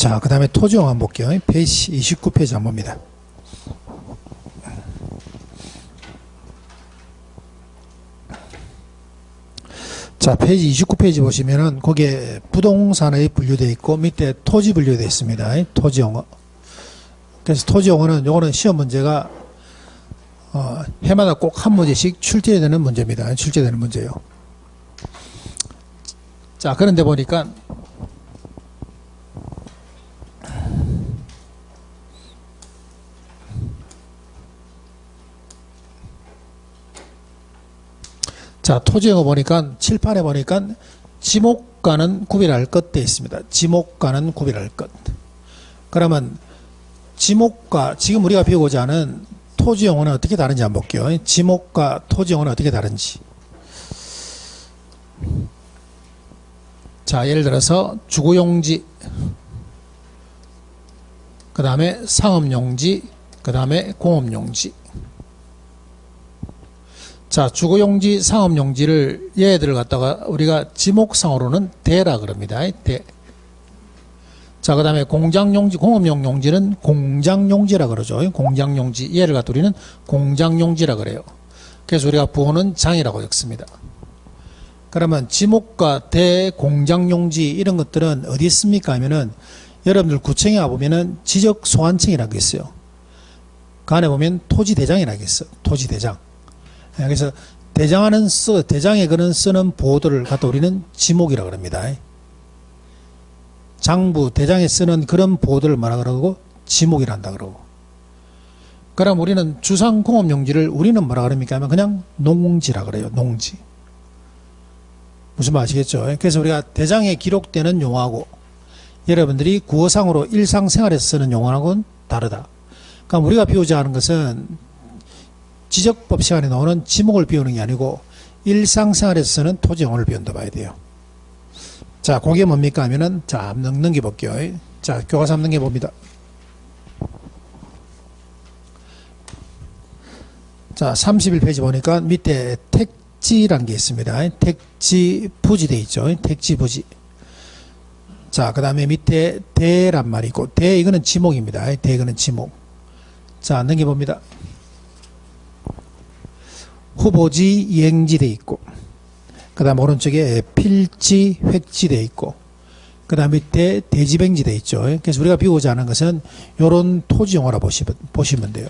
자, 그 다음에 토지용 한번 볼게요. 페이지 29페이지 한번 봅니다. 자, 페이지 29페이지 보시면은 거기에 부동산의 분류되어 있고 밑에 토지 분류되어 있습니다. 토지용어. 그래서 토지용어는 요거는 시험 문제가 해마다 꼭 한 문제씩 출제되는 문제입니다. 출제되는 문제예요. 자, 그런데 보니까 자, 토지용어 보니까 칠판에 보니까 지목과는 구별할 것 되어 있습니다. 지목과는 구별할 것. 그러면 지목과 지금 우리가 배우고자 하는 토지용어는 어떻게 다른지 한번 볼게요. 지목과 토지용어는 어떻게 다른지. 자, 예를 들어서 주거용지, 그 다음에 상업용지, 그 다음에 공업용지. 자, 주거용지, 상업용지를 얘들을 갖다가 우리가 지목상으로는 대라 그럽니다. 대. 자, 그 다음에 공장용지, 공업용 용지는 공장용지라 그러죠. 공장용지. 얘를 갖다 우리는 공장용지라 그래요. 그래서 우리가 부호는 장이라고 적습니다. 그러면 지목과 대공장용지 이런 것들은 어디 있습니까 하면은 여러분들 구청에 와보면은 지적소관청이라는 게 있어요. 그 안에 보면 토지대장이라는 게 있어요. 토지대장. 그래서 대장에 그는 쓰는 보호들을 갖다 우리는 지목이라고 합니다. 장부, 대장에 쓰는 그런 보호들을 뭐라 그러고 지목이라 한다 그러고. 그럼 우리는 주상공업용지를 우리는 뭐라 그럽니까 하면 그냥 농지라 그래요. 농지. 무슨 말 아시겠죠? 그래서 우리가 대장에 기록되는 용어하고 여러분들이 구어상으로 일상생활에서 쓰는 용어하고는 다르다. 그러니까 우리가 배우자 하는 것은 지적법 시간에 나오는 지목을 배우는 게 아니고 일상생활에서 쓰는 토지용어를 배운다 봐야 돼요. 자, 그게 뭡니까 하면은 자, 넘겨볼게요. 자, 교과서 한번 넘겨봅니다. 자, 31페이지 보니까 밑에 택지라는 게 있습니다. 택지 부지 돼 있죠. 택지 부지. 자, 그 다음에 밑에 대란 말이 있고, 대 이거는 지목입니다. 대 이거는 지목. 자, 넘겨봅니다. 후보지 이행지 돼 있고, 그 다음 오른쪽에 필지 획지 돼 있고, 그 다음 밑에 대지뱅지 돼 있죠. 그래서 우리가 배우고자 하는 것은 요런 토지용어라 보시면 돼요.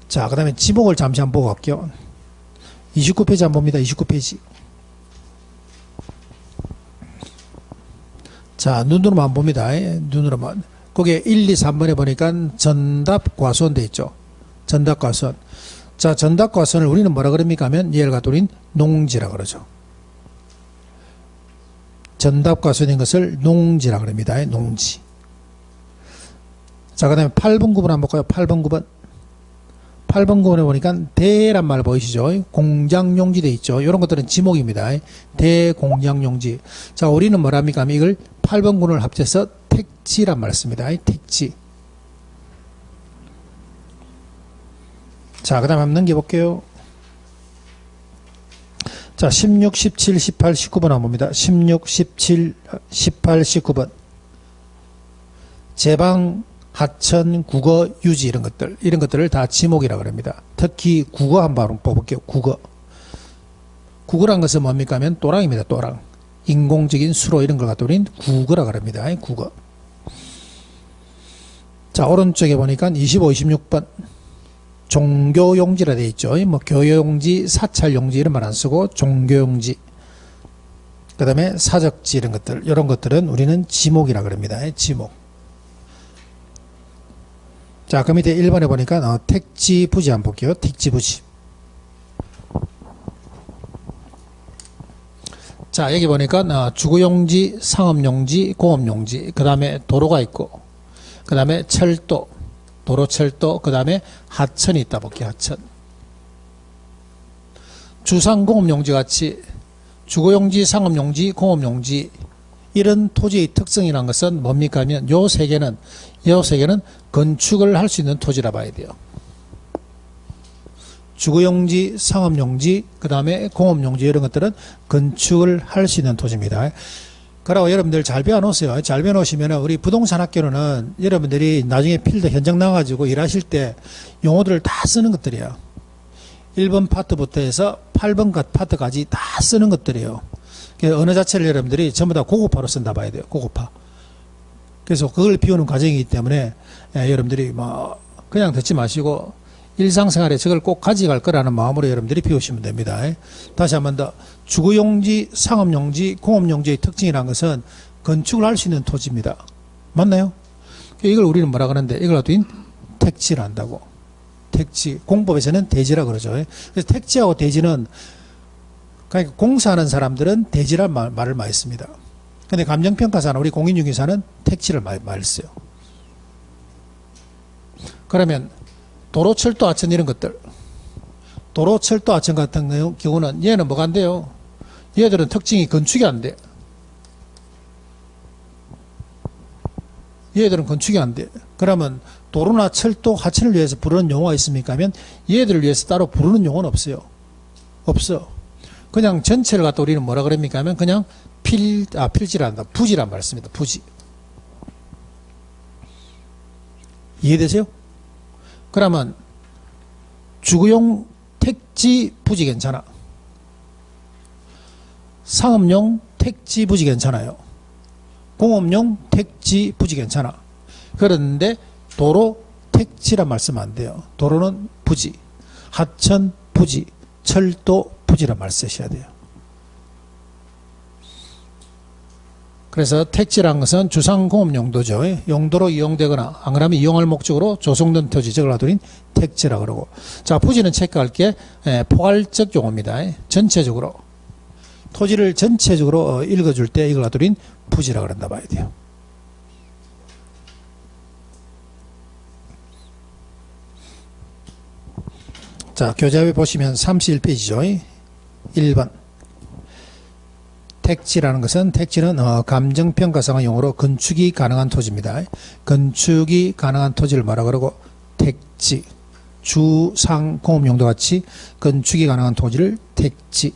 자, 그 다음에 지목을 잠시 한번 보고 갈게요. 29페이지 한번 봅니다. 29페이지. 자, 눈으로만 봅니다. 눈으로만. 거기에 1, 2, 3번에 보니까 전답과수원 돼 있죠. 전답과수원. 자, 전답과수원을 우리는 뭐라 그럽니까 하면 얘를 갖다 우리는 농지라 그러죠. 전답과수원인 것을 농지라 그럽니다. 농지. 자, 그 다음에 8번 구분 한번 볼까요? 8번 구분. 8번 구분에 보니까 대란 말 보이시죠? 공장용지 돼 있죠. 이런 것들은 지목입니다. 대공장용지. 자, 우리는 뭐랍니까 하면 이걸 8번 구분을 합쳐서 택지란 말을 씁니다. 택지. 자, 그 다음 한번 넘겨볼게요. 자, 16, 17, 18, 19번 한번 봅니다. 16, 17, 18, 19번. 제방, 하천, 국어, 유지 이런 것들을 다 지목이라고 합니다. 특히 국어 한번 뽑을게요. 국어. 국어란 것은 뭡니까 하면 또랑입니다. 또랑. 인공적인 수로 이런 걸 갖다 우리는 국어라고 합니다. 국어. 자, 오른쪽에 보니까 25, 26번. 종교용지라 되어 있죠. 뭐 교용지, 사찰용지 이런 말 안 쓰고 종교용지. 그 다음에 사적지 이런 것들은 우리는 지목이라고 합니다. 지목. 자, 그 밑에 1번에 보니까 택지 부지 한번 볼게요. 택지 부지. 자, 여기 보니까 주거용지, 상업용지, 공업용지, 그 다음에 도로가 있고, 그 다음에 철도, 도로철도, 그 다음에 하천이 있다 볼게요. 하천. 주상공업용지 같이 주거용지, 상업용지, 공업용지 이런 토지의 특성이라는 것은 뭡니까 하면 요 세 개는 건축을 할 수 있는 토지라 봐야 돼요. 주거용지, 상업용지, 그 다음에 공업용지 이런 것들은 건축을 할 수 있는 토지입니다. 그러고 여러분들 잘 배워놓으세요. 잘 배워놓으시면 우리 부동산 학교는 여러분들이 나중에 필드 현장 나가지고 일하실 때 용어들을 다 쓰는 것들이에요. 1번 파트부터 해서 8번 파트까지 다 쓰는 것들이에요. 언어 자체를 여러분들이 전부 다 고급화로 쓴다 봐야 돼요. 고급화. 그래서 그걸 비우는 과정이기 때문에 여러분들이 뭐 그냥 듣지 마시고 일상생활에 저걸 꼭 가져갈 거라는 마음으로 여러분들이 비우시면 됩니다. 다시 한 번 더. 주거용지, 상업용지, 공업용지의 특징이라는 것은 건축을 할 수 있는 토지입니다. 맞나요? 이걸 우리는 뭐라 그러는데 이걸 어떤 택지를 한다고. 택지. 공법에서는 대지라 그러죠. 그래서 택지하고 대지는 그러니까 공사하는 사람들은 대지란 말을 많이 씁니다. 근데 감정평가사나 우리 공인중개사는 택지를 많이 써요. 그러면 도로, 철도, 하천 이런 것들. 도로, 철도, 하천 같은 경우는 얘는 뭐가 안 돼요? 얘들은 특징이 건축이 안 돼. 얘들은 건축이 안 돼. 그러면 도로나 철도, 하천을 위해서 부르는 용어가 있습니까? 하면 얘들을 위해서 따로 부르는 용어는 없어요. 없어. 그냥 전체를 갖다 우리는 뭐라 그럽니까? 하면 그냥 필지란다. 부지란 말 씁니다. 부지. 이해되세요? 그러면 주거용 택지 부지 괜찮아. 상업용 택지 부지 괜찮아요. 공업용 택지 부지 괜찮아. 그런데 도로 택지란 말씀 안 돼요. 도로는 부지, 하천 부지, 철도 부지란 말 쓰셔야 돼요. 그래서 택지란 것은 주상공업 용도죠. 용도로 이용되거나 안 그러면 이용할 목적으로 조성된 토지, 저걸 하더니 택지라 그러고. 자, 부지는 체크할 게 포괄적 용어입니다. 전체적으로 토지를 전체적으로 읽어줄 때 이걸 하더니 부지라 그런다 봐야 돼요. 자, 교재에 보시면 31페이지죠. 1번. 택지라는 것은 택지는 감정평가상의 용어로 건축이 가능한 토지입니다. 건축이 가능한 토지를 뭐라 그러고 택지, 주상공업용도 같이 건축이 가능한 토지를 택지.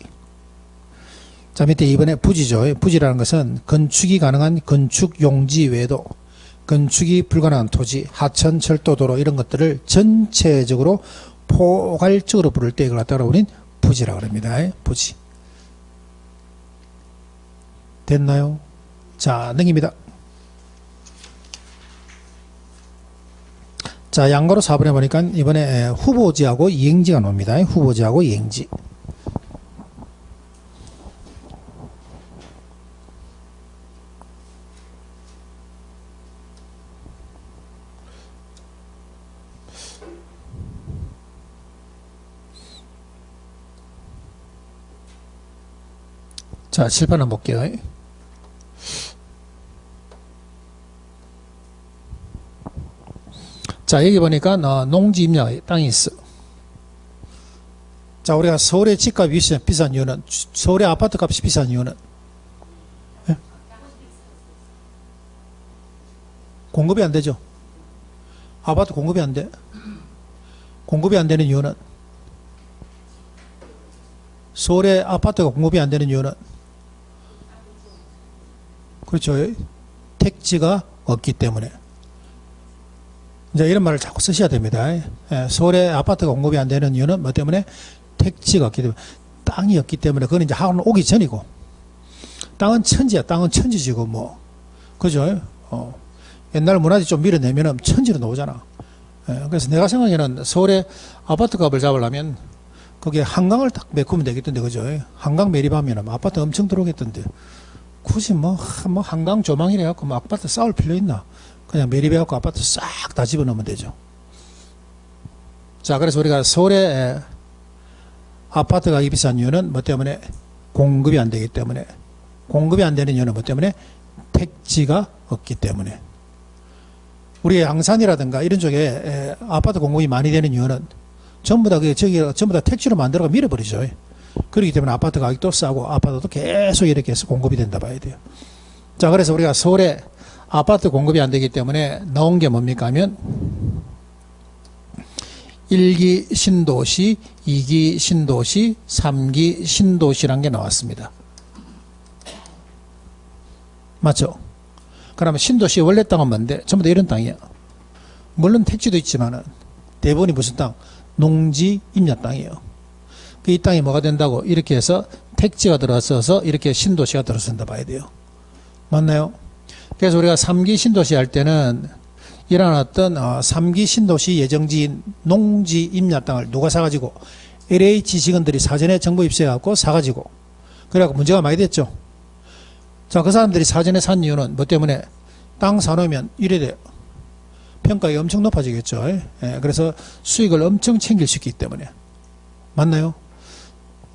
자, 밑에 이번에 부지죠. 부지라는 것은 건축이 가능한 건축용지 외에도 건축이 불가능한 토지, 하천, 철도, 도로 이런 것들을 전체적으로 포괄적으로 부를 때 이걸 갖다가 우리는 부지라고 합니다. 부지. 됐나요? 자, 넘깁니다. 자, 양가로 4번에 보니까 이번에 후보지하고 이행지가 나옵니다. 후보지하고 이행지. 자, 칠판 한번 볼게요. 자, 여기 보니까 농지 임야 땅이 있어. 자, 우리가 서울의 집값이 비싼 이유는, 서울의 아파트 값이 비싼 이유는 예? 공급이 안 되죠. 아파트 공급이 안 돼. 공급이 안 되는 이유는, 서울의 아파트가 공급이 안 되는 이유는, 그렇죠. 택지가 없기 때문에. 이제 이런 말을 자꾸 쓰셔야 됩니다. 서울의 아파트가 공급이 안 되는 이유는 뭐 때문에? 택지가 없기 때문에. 땅이 없기 때문에. 그건 이제 학원 오기 전이고. 땅은 천지야. 땅은 천지지고 뭐. 그죠? 옛날 문화재 좀 밀어내면은 천지로 나오잖아. 그래서 내가 생각에는 서울의 아파트 값을 잡으려면 거기에 한강을 딱 메꾸면 되겠던데, 그죠? 한강 매립하면 아파트 엄청 들어오겠던데. 굳이 뭐 한강 조망이래갖고 뭐 아파트 싸울 필요 있나? 그냥 매립해갖고 아파트 싹 다 집어넣으면 되죠. 자, 그래서 우리가 서울에 아파트 가격이 비싼 이유는 뭐 때문에? 공급이 안 되기 때문에. 공급이 안 되는 이유는 뭐 때문에? 택지가 없기 때문에. 우리 양산이라든가 이런 쪽에 아파트 공급이 많이 되는 이유는 전부 다 전부 다 택지로 만들어가 밀어버리죠. 그렇기 때문에 아파트 가격도 싸고 아파트도 계속 이렇게 해서 공급이 된다 봐야 돼요. 자, 그래서 우리가 서울에 아파트 공급이 안 되기 때문에 나온 게 뭡니까 하면 1기 신도시, 2기 신도시, 3기 신도시란 게 나왔습니다. 맞죠? 그러면 신도시의 원래 땅은 뭔데? 전부 다 이런 땅이야. 물론 택지도 있지만은 대부분이 무슨 땅? 농지 임야 땅이에요. 이 땅이 뭐가 된다고? 이렇게 해서 택지가 들어서서 이렇게 신도시가 들어선다 봐야 돼요. 맞나요? 그래서 우리가 3기 신도시 할 때는 이런 어떤 3기 신도시 예정지인 농지 임야 땅을 누가 사가지고 LH 직원들이 사전에 정보 입수해갖고 사가지고 그래갖고 문제가 많이 됐죠. 자, 그 사람들이 사전에 산 이유는 뭐 때문에? 땅 사놓으면 이래 돼요. 평가가 엄청 높아지겠죠. 예, 그래서 수익을 엄청 챙길 수 있기 때문에. 맞나요?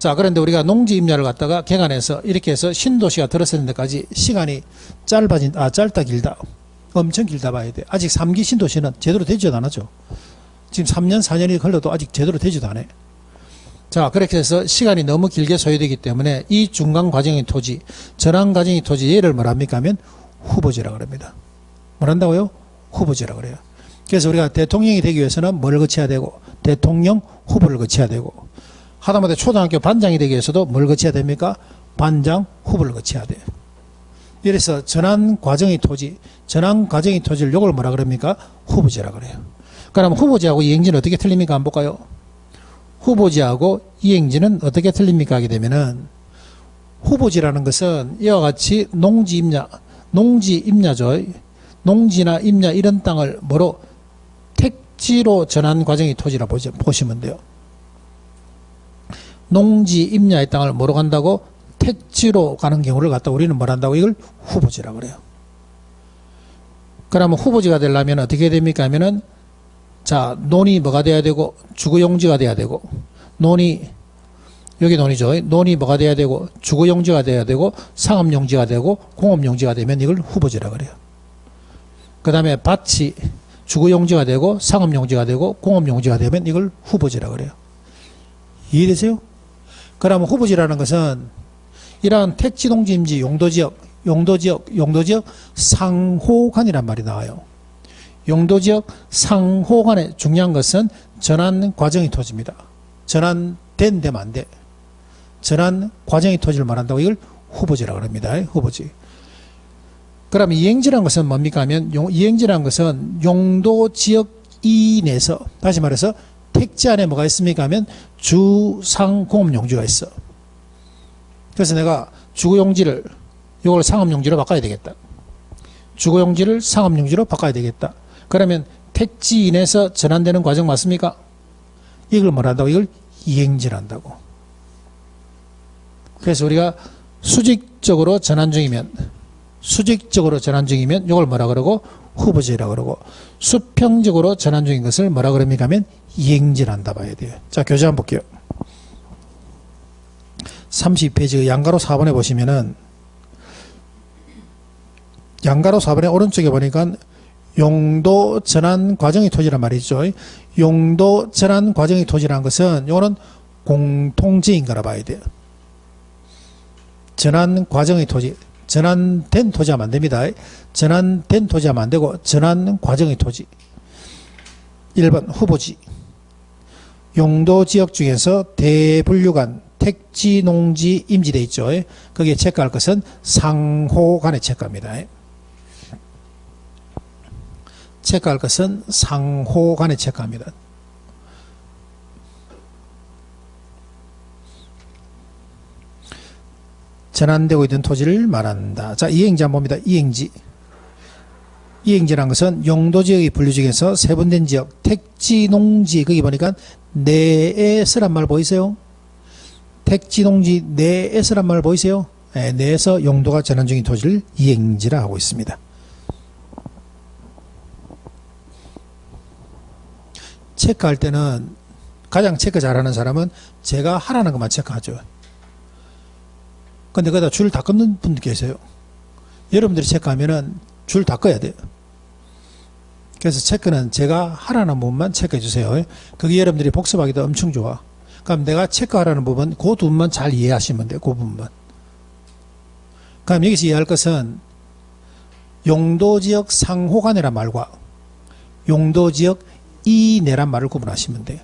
자, 그런데 우리가 농지 임야를 갖다가 개간해서 이렇게 해서 신도시가 들어서는 데까지 시간이 짧다 길다. 엄청 길다 봐야 돼. 아직 3기 신도시는 제대로 되지도 않았죠. 지금 3년 4년이 걸려도 아직 제대로 되지도 않아요. 자, 그렇게 해서 시간이 너무 길게 소요되기 때문에 이 중간 과정의 토지, 전환 과정의 토지 얘를 뭐랍니까 하면 후보지라고 합니다. 뭐란다고요? 후보지라고 그래요. 그래서 우리가 대통령이 되기 위해서는 뭘 거쳐야 되고 대통령 후보를 거쳐야 되고 하다못해 초등학교 반장이 되기 위해서도 뭘 거쳐야 됩니까? 반장 후보를 거쳐야 돼요. 이래서 전환 과정의 토지, 전환 과정의 토지를 요걸 뭐라 그럽니까? 후보지라고 그래요. 그럼 후보지하고 이행지는 어떻게 틀립니까? 한번 볼까요? 후보지하고 이행지는 어떻게 틀립니까? 하게 되면은 후보지라는 것은 이와 같이 농지 임야죠. 농지나 임야 이런 땅을 뭐로 택지로 전환 과정의 토지라 보시면 돼요. 농지 임야의 땅을 뭐로 간다고? 택지로 가는 경우를 갖다 우리는 뭘 한다고? 이걸 후보지라고 그래요. 그러면 후보지가 되려면 어떻게 됩니까? 하면은 자, 논이 뭐가 돼야 되고 주거용지가 돼야 되고 여기 논이죠. 논이 뭐가 돼야 되고 주거용지가 돼야 되고 상업용지가 되고 공업용지가 되면 이걸 후보지라고 그래요. 그 다음에 밭이 주거용지가 되고 상업용지가 되고 공업용지가 되면 이걸 후보지라고 그래요. 이해되세요? 그러면 후보지라는 것은 이러한 택지농지 임지 용도지역 상호간이란 말이 나와요. 용도지역 상호간의 중요한 것은 전환 과정의 토지입니다. 전환된 데만 안 돼. 전환 과정의 토지를 말한다고 이걸 후보지라고 합니다. 후보지. 그럼 이행지라는 것은 뭡니까 하면 이행지라는 것은 용도지역 이내에서 다시 말해서 택지 안에 뭐가 있습니까 하면 주상공업용지가 있어. 그래서 내가 주거용지를 이걸 상업용지로 바꿔야 되겠다. 주거용지를 상업용지로 바꿔야 되겠다. 그러면 택지 이내에서 전환되는 과정 맞습니까? 이걸 뭐란다고? 이걸 이행지란다고. 그래서 우리가 수직적으로 전환 중이면 이걸 뭐라 그러고? 후보지라고 그러고 수평적으로 전환 중인 것을 뭐라 그럽니까 하면 이행지란다 봐야 돼요. 자, 교재 한번 볼게요. 32페이지 양가로 4번에 보시면은 양가로 4번에 오른쪽에 보니까 용도 전환 과정의 토지란 말이죠. 용도 전환 과정의 토지라는 것은 이거는 공통지인 거라 봐야 돼요. 전환 과정의 토지, 전환된 토지하면 안 됩니다. 전환된 토지하면 안 되고 전환 과정의 토지. 1번 후보지. 용도지역 중에서 대분류간 택지, 농지, 임지돼 있죠. 거기에 체크할 것은 상호간에 체크합니다. 체크할 것은 상호간에 체크합니다. 전환되고 있는 토지를 말한다. 자, 이행지 한번 봅니다. 이행지라는 것은 용도지역의 분류 중에서 세분된 지역, 택지, 농지, 거기 보니까 내에서란 말 보이세요? 택지, 농지, 내에서란 말 보이세요? 네, 내에서 용도가 전환 중인 토지를 이행지라 하고 있습니다. 체크할 때는 가장 체크 잘하는 사람은 제가 하라는 것만 체크하죠. 근데 거기다 줄 다 끊는 분들 계세요. 여러분들이 체크하면은 줄 다 꺼야 돼요. 그래서 체크는 제가 하라는 부분만 체크해 주세요. 그게 여러분들이 복습하기도 엄청 좋아. 그럼 내가 체크하라는 부분, 그 부분만 잘 이해하시면 돼요. 그 부분만. 그럼 여기서 이해할 것은 용도지역 상호간이란 말과 용도지역 이내란 말을 구분하시면 돼요.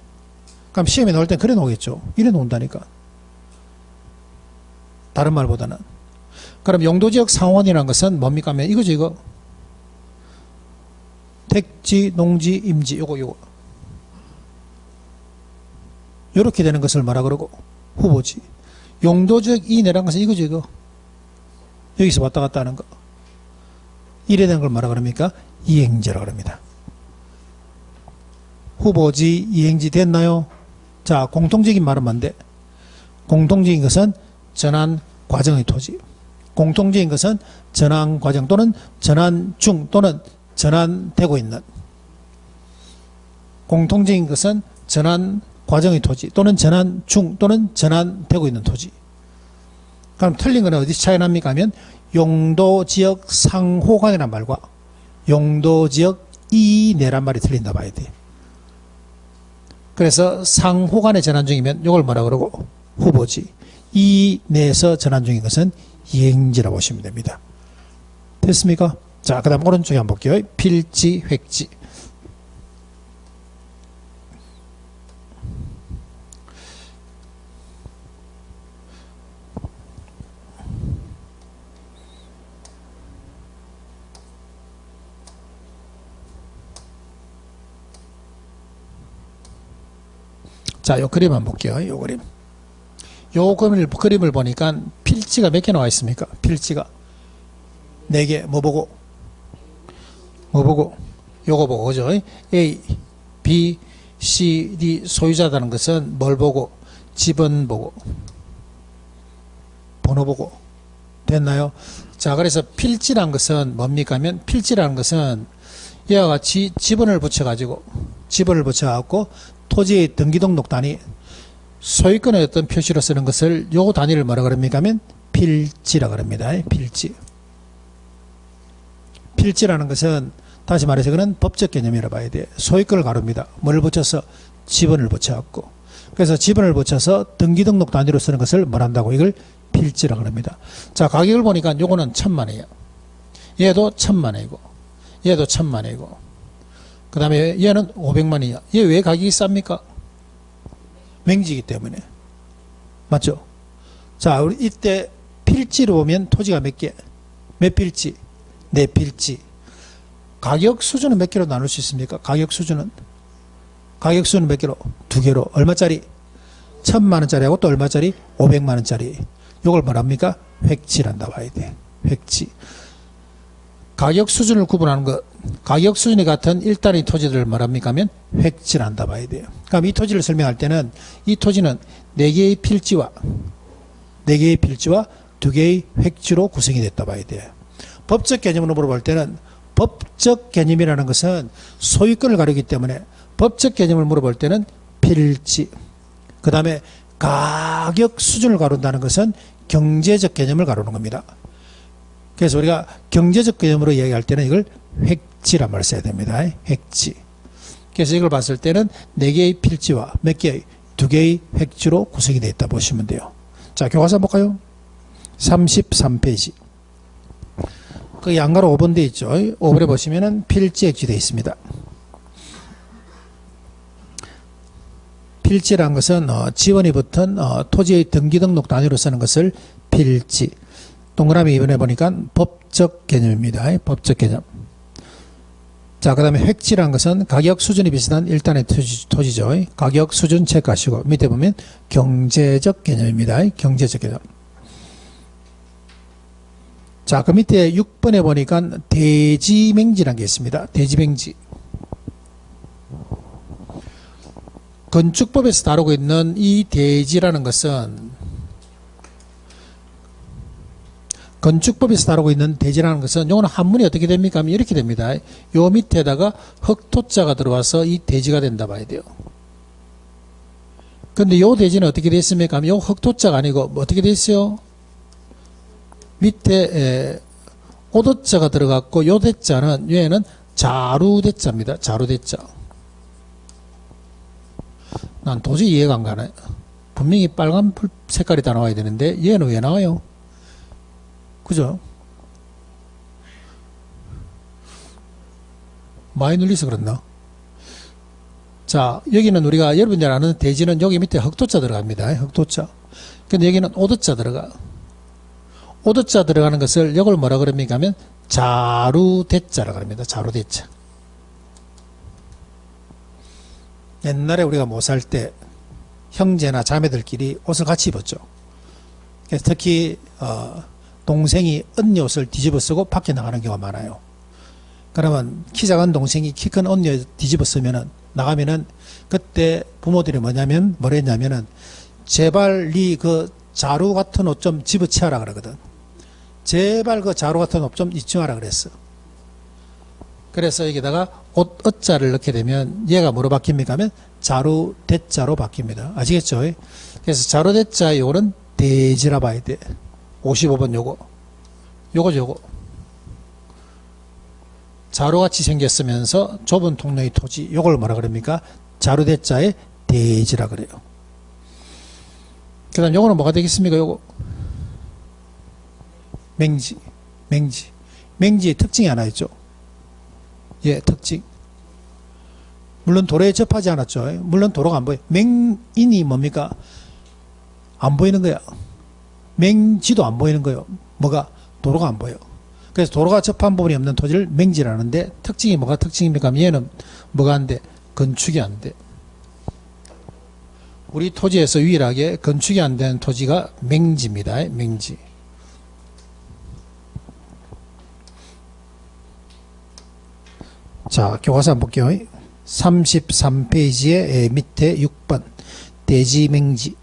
그럼 시험에 나올 땐 그래 놓겠죠. 이래 놓는다니까. 다른 말보다는. 그럼 용도지역 상호간이라는 것은 뭡니까 하면 이거죠, 이거. 택지, 농지, 임지, 요거. 요렇게 되는 것을 뭐라 그러고? 후보지. 용도지역 이내라는 것은 이거죠, 이거. 여기서 왔다 갔다 하는 거. 이래 되는 걸 뭐라 그럽니까? 이행지라고 합니다. 후보지, 이행지 됐나요? 자, 공통적인 말은 뭔데? 공통적인 것은 전환 과정의 토지. 공통적인 것은 전환 과정 또는 전환 중 또는 전환되고 있는. 공통적인 것은 전환 과정의 토지 또는 전환 중 또는 전환되고 있는 토지. 그럼 틀린 거는 어디서 차이 납니까 하면 용도지역 상호간이란 말과 용도지역 이내란 말이 틀린다 봐야 돼. 그래서 상호간의 전환 중이면 이걸 뭐라 그러고? 후보지. 이내에서 전환 중인 것은 이행지라고 보시면 됩니다. 됐습니까? 자, 그 다음 오른쪽에 한번 볼게요. 필지, 획지. 자, 요 그림 한번 볼게요. 요 그림. 요 그림을 보니까 필지가 몇 개 나와 있습니까? 필지가 4개. 뭐 보고? 요거 보고, 그죠? A, B, C, D 소유자라는 것은 뭘 보고? 지번 보고, 번호 보고. 됐나요? 자, 그래서 필지라는 것은 뭡니까 하면 필지라는 것은 이와 같이 지번을 붙여갖고 토지의 등기등록 단위, 소유권의 어떤 표시로 쓰는 것을 요 단위를 뭐라 그럽니까 하면 필지라 그럽니다. 필지. 필지라는 것은 다시 말해서 그는 법적 개념이라 봐야 돼. 소유권을 가릅니다. 뭘 붙여서? 지번을 붙여갖고. 그래서 지번을 붙여서 등기등록 단위로 쓰는 것을 뭘 한다고? 이걸 필지라 그럽니다. 자, 가격을 보니까 요거는 1,000만 원이야. 얘도 1,000만 원이고, 얘도 1,000만 원이고, 그 다음에 얘는 500만 원이야. 얘 왜 가격이 쌉니까? 맹지이기 때문에. 맞죠? 자, 우리 이때 필지로 보면 토지가 몇 개? 몇 필지? 4필지. 가격 수준은 몇 개로 나눌 수 있습니까? 가격 수준은 몇 개로? 2개로. 얼마짜리? 1,000만 원짜리하고 또 얼마짜리? 500만 원짜리. 이걸 뭐랍니까? 획지란다 봐야 돼. 획지. 가격 수준을 구분하는 것, 가격 수준이 같은 1단위 토지들을 말합니까 하면 획지란다 봐야 돼요. 그럼 이 토지를 설명할 때는 이 토지는 4개의 필지와 2개의 획지로 구성이 됐다 봐야 돼요. 법적 개념으로 물어볼 때는 법적 개념이라는 것은 소유권을 가리기 때문에 법적 개념을 물어볼 때는 필지, 그 다음에 가격 수준을 가른다는 것은 경제적 개념을 가르는 겁니다. 그래서 우리가 경제적 개념으로 이야기할 때는 이걸 획지란 말을 써야 됩니다. 획지. 그래서 이걸 봤을 때는 4개의 필지와 몇 개의? 2개의 획지로 구성이 되어 있다 보시면 돼요. 자, 교과서 볼까요? 33페이지. 그 양가로 5번 되어 있죠. 5번에 보시면은 필지 획지 되어 있습니다. 필지란 것은 지원이 붙은 토지의 등기등록 단위로 쓰는 것을 필지. 동그라미 이번에 보니까 법적 개념입니다. 법적 개념. 자, 그 다음에 획지란 것은 가격 수준이 비슷한 1단의 토지죠. 가격 수준 체크하시고 밑에 보면 경제적 개념입니다. 경제적 개념. 자, 그 밑에 6번에 보니까 대지맹지라는 게 있습니다. 대지맹지. 건축법에서 다루고 있는 이 대지라는 것은 요거는 한문이 어떻게 됩니까? 하면 이렇게 됩니다. 요 밑에다가 흑토자가 들어와서 이 대지가 된다 봐야 돼요. 근데 요 대지는 어떻게 됐습니까? 하면 요 흑토자가 아니고 뭐 어떻게 됐어요? 밑에 오도자가 들어갔고 요 대자는 얘는 자루대자입니다. 자루대자. 난 도저히 이해가 안 가네. 분명히 빨간 색깔이 다 나와야 되는데 얘는 왜 나와요? 그죠? 많이 눌려서 그렇나? 자, 여기는 우리가 여러분들 아는 대지는 여기 밑에 흑토자 들어갑니다. 흑토자. 근데 여기는 오도자 들어가. 오드자 들어가는 것을 이걸 뭐라 그럽니까 하면 자루대자라 그럽니다. 자루대자. 옛날에 우리가 못 살 때 형제나 자매들끼리 옷을 같이 입었죠. 그래서 특히 동생이 언니 옷을 뒤집어 쓰고 밖에 나가는 경우가 많아요. 그러면 키 작은 동생이 키 큰 언니 옷을 뒤집어 쓰면은 나가면은 그때 부모들이 뭐라 했냐면은 제발 니 그 자루 같은 옷 좀 집어치워라 그러거든. 제발 그 자루 같은 옷 좀 입증하라 그랬어. 그래서 여기다가 옷 어자를 넣게 되면 얘가 뭐로 바뀝니까 하면 자루 대자로 바뀝니다. 아시겠죠? 그래서 자루 대자 요거는 대지라 봐야 돼. 55번 요거 자루같이 생겼으면서 좁은 통로의 토지, 요걸 뭐라 그럽니까? 자루 대자의 대지라 그래요. 그 다음 요거는 뭐가 되겠습니까? 요거 맹지의 특징이 하나 있죠. 예, 특징. 물론 도로에 접하지 않았죠. 물론 도로가 안 보여요. 맹인이 뭡니까? 안 보이는 거야. 맹지도 안 보이는 거예요. 뭐가? 도로가 안 보여. 그래서 도로가 접한 부분이 없는 토지를 맹지라는데 특징이 뭐가 특징입니까? 얘는 뭐가 안 돼? 건축이 안 돼. 우리 토지에서 유일하게 건축이 안 되는 토지가 맹지입니다. 맹지. 자, 교과서 한번 볼게요. 33페이지의 밑에 6번 대지맹지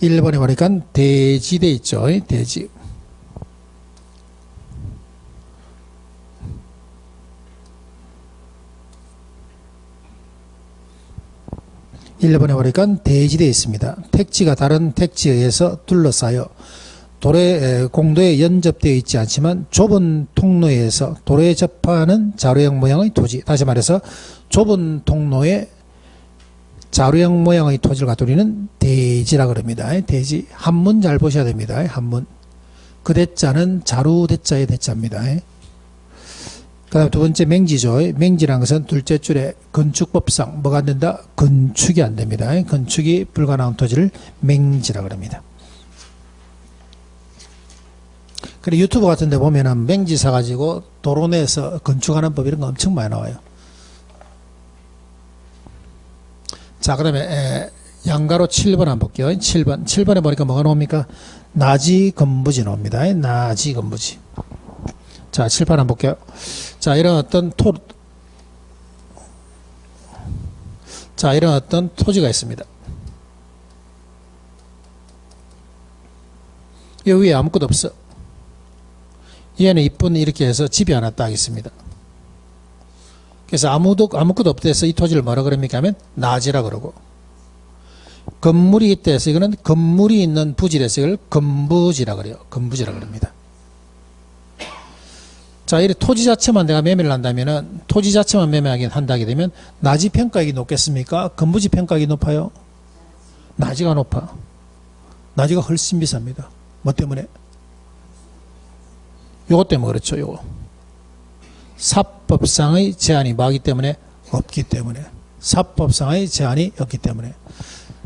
1번에 보니까 대지돼 있죠. 대지. (1번에) 보니까 대지되어 있습니다. 택지가 다른 택지에 의해서 둘러싸여 공도에 연접되어 있지 않지만 좁은 통로에서 도로에 접하는 자루형 모양의 토지. 다시 말해서 좁은 통로에 자루형 모양의 토지를 갖고 우리는 대지라 그럽니다. 대지. 한문 잘 보셔야 됩니다. 한문. 그 대자는 자루 대자의 대자입니다. 그 다음 두 번째 맹지죠. 맹지라는 것은 둘째 줄에 건축법상 뭐가 안 된다? 건축이 안 됩니다. 건축이 불가능한 토지를 맹지라 그럽니다. 그리고 유튜브 같은 데 보면은 맹지 사가지고 도로 내에서 건축하는 법 이런 거 엄청 많이 나와요. 자, 그 다음에 양가로 7번 한번 볼게요. 7번에 보니까 뭐가 나옵니까? 나지 건부지 나옵니다. 나지 건부지. 자, 7번 한번 볼게요. 자, 이런 어떤 토지가 있습니다. 이 위에 아무것도 없어. 얘는 이쁜 이렇게 해서 집이 하나 딱 있습니다. 그래서 아무것도 없대서 이 토지를 뭐라 그럽니까 하면 나지라 그러고, 건물이 있다 해서 이거는 건물이 있는 부지라서 이걸 건부지라 그래요. 건부지라 그럽니다. 자, 이 토지 자체만 내가 매매를 한다면은, 토지 자체만 매매하게 한다게 되면 나지 평가액이 높겠습니까? 건부지 평가액이 높아요? 나지가 높아. 나지가 훨씬 비쌉니다. 뭐 때문에? 요것 때문에 그렇죠. 요거 사법상의 제한이 뭐하기 때문에? 없기 때문에. 사법상의 제한이 없기 때문에.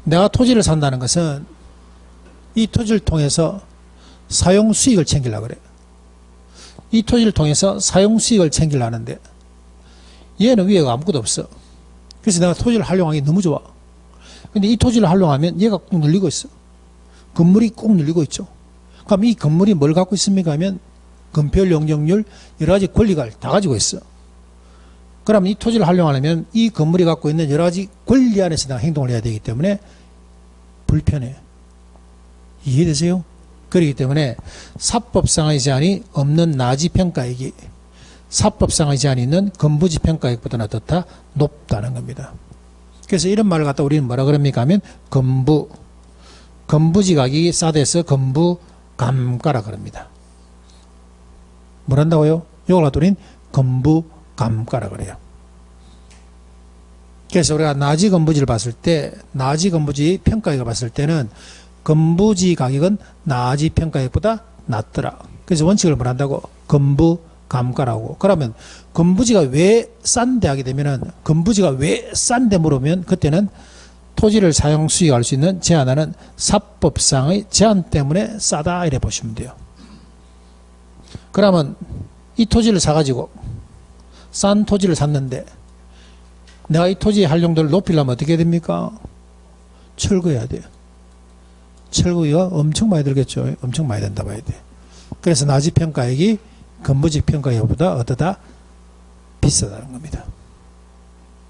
내가 토지를 산다는 것은 이 토지를 통해서 사용 수익을 챙기려고 그래. 이 토지를 통해서 사용 수익을 챙기려는데 얘는 위에가 아무것도 없어. 그래서 내가 토지를 활용하기 너무 좋아. 근데 이 토지를 활용하면 얘가 꼭 늘리고 있어. 건물이 꼭 늘리고 있죠. 그럼 이 건물이 뭘 갖고 있습니까 하면 건폐율, 용적률, 여러 가지 권리가 다 가지고 있어. 그럼 이 토지를 활용하려면 이 건물이 갖고 있는 여러 가지 권리 안에서 내가 행동을 해야 되기 때문에 불편해. 이해되세요? 그렇기 때문에 사법상의 제한이 없는 나지 평가액이 사법상의 제한이 있는 건부지 평가액보다는 어떻다? 높다는 겁니다. 그래서 이런 말을 갖다 우리는 뭐라 그럽니까 하면 건부지 가격이 싸대서 건부 감가라 그럽니다. 뭐란다고요? 이걸 갖다 우리는 건부 감가라 그래요. 그래서 우리가 나지 건부지를 봤을 때, 나지 건부지 평가액을 봤을 때는 건부지 가격은 나지 평가액보다 낮더라. 그래서 원칙을 뭐란다고? 건부 감가라고. 그러면 건부지가 왜 싼데 하게 되면은, 건부지가 왜 싼데 물으면 그때는 토지를 사용 수익할 수 있는 제한하는 사법상의 제한 때문에 싸다 이래 보시면 돼요. 그러면 이 토지를 사가지고 싼 토지를 샀는데 내가 이 토지의 활용도를 높이려면 어떻게 됩니까? 철거해야 돼요. 철거비가 엄청 많이 들겠죠. 엄청 많이 된다 봐야 돼. 그래서 나지 평가액이 건부지 평가액보다 어떠다? 비싸다는 겁니다.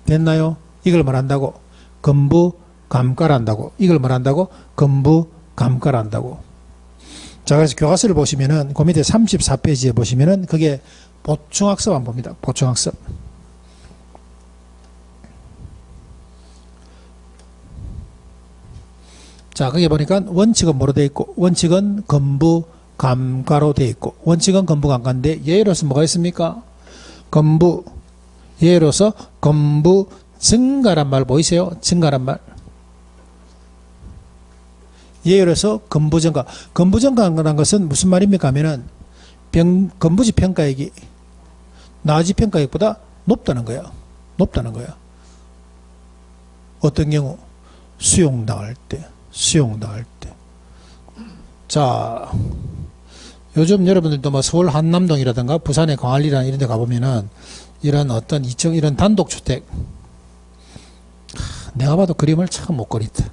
됐나요? 이걸 말한다고 건부 감가란다고. 이걸 말한다고 건부 감가란다고. 자, 그래서 교과서를 보시면은 그 밑에 34페이지에 보시면은 그게 보충학습 안 봅니다. 보충학습. 자, 거기 보니까 원칙은 뭐로 되어 있고, 원칙은 건부 감가로 되어 있고, 원칙은 건부 감가인데 예로서 뭐가 있습니까? 건부, 예로서 건부 증가란 말 보이세요? 증가란 말. 예로서 건부 증가. 건부 증가라는 것은 무슨 말입니까? 하면은 건부지 평가액이 나지 평가액보다 높다는 거야. 높다는 거야. 어떤 경우? 수용당할 때. 수용당할 때. 자, 요즘 여러분들도 뭐 서울 한남동이라든가 부산의 광안리라는 이런 데 가보면은 이런 어떤 2층 이런 단독주택. 내가 봐도 그림을 참 못 그리다.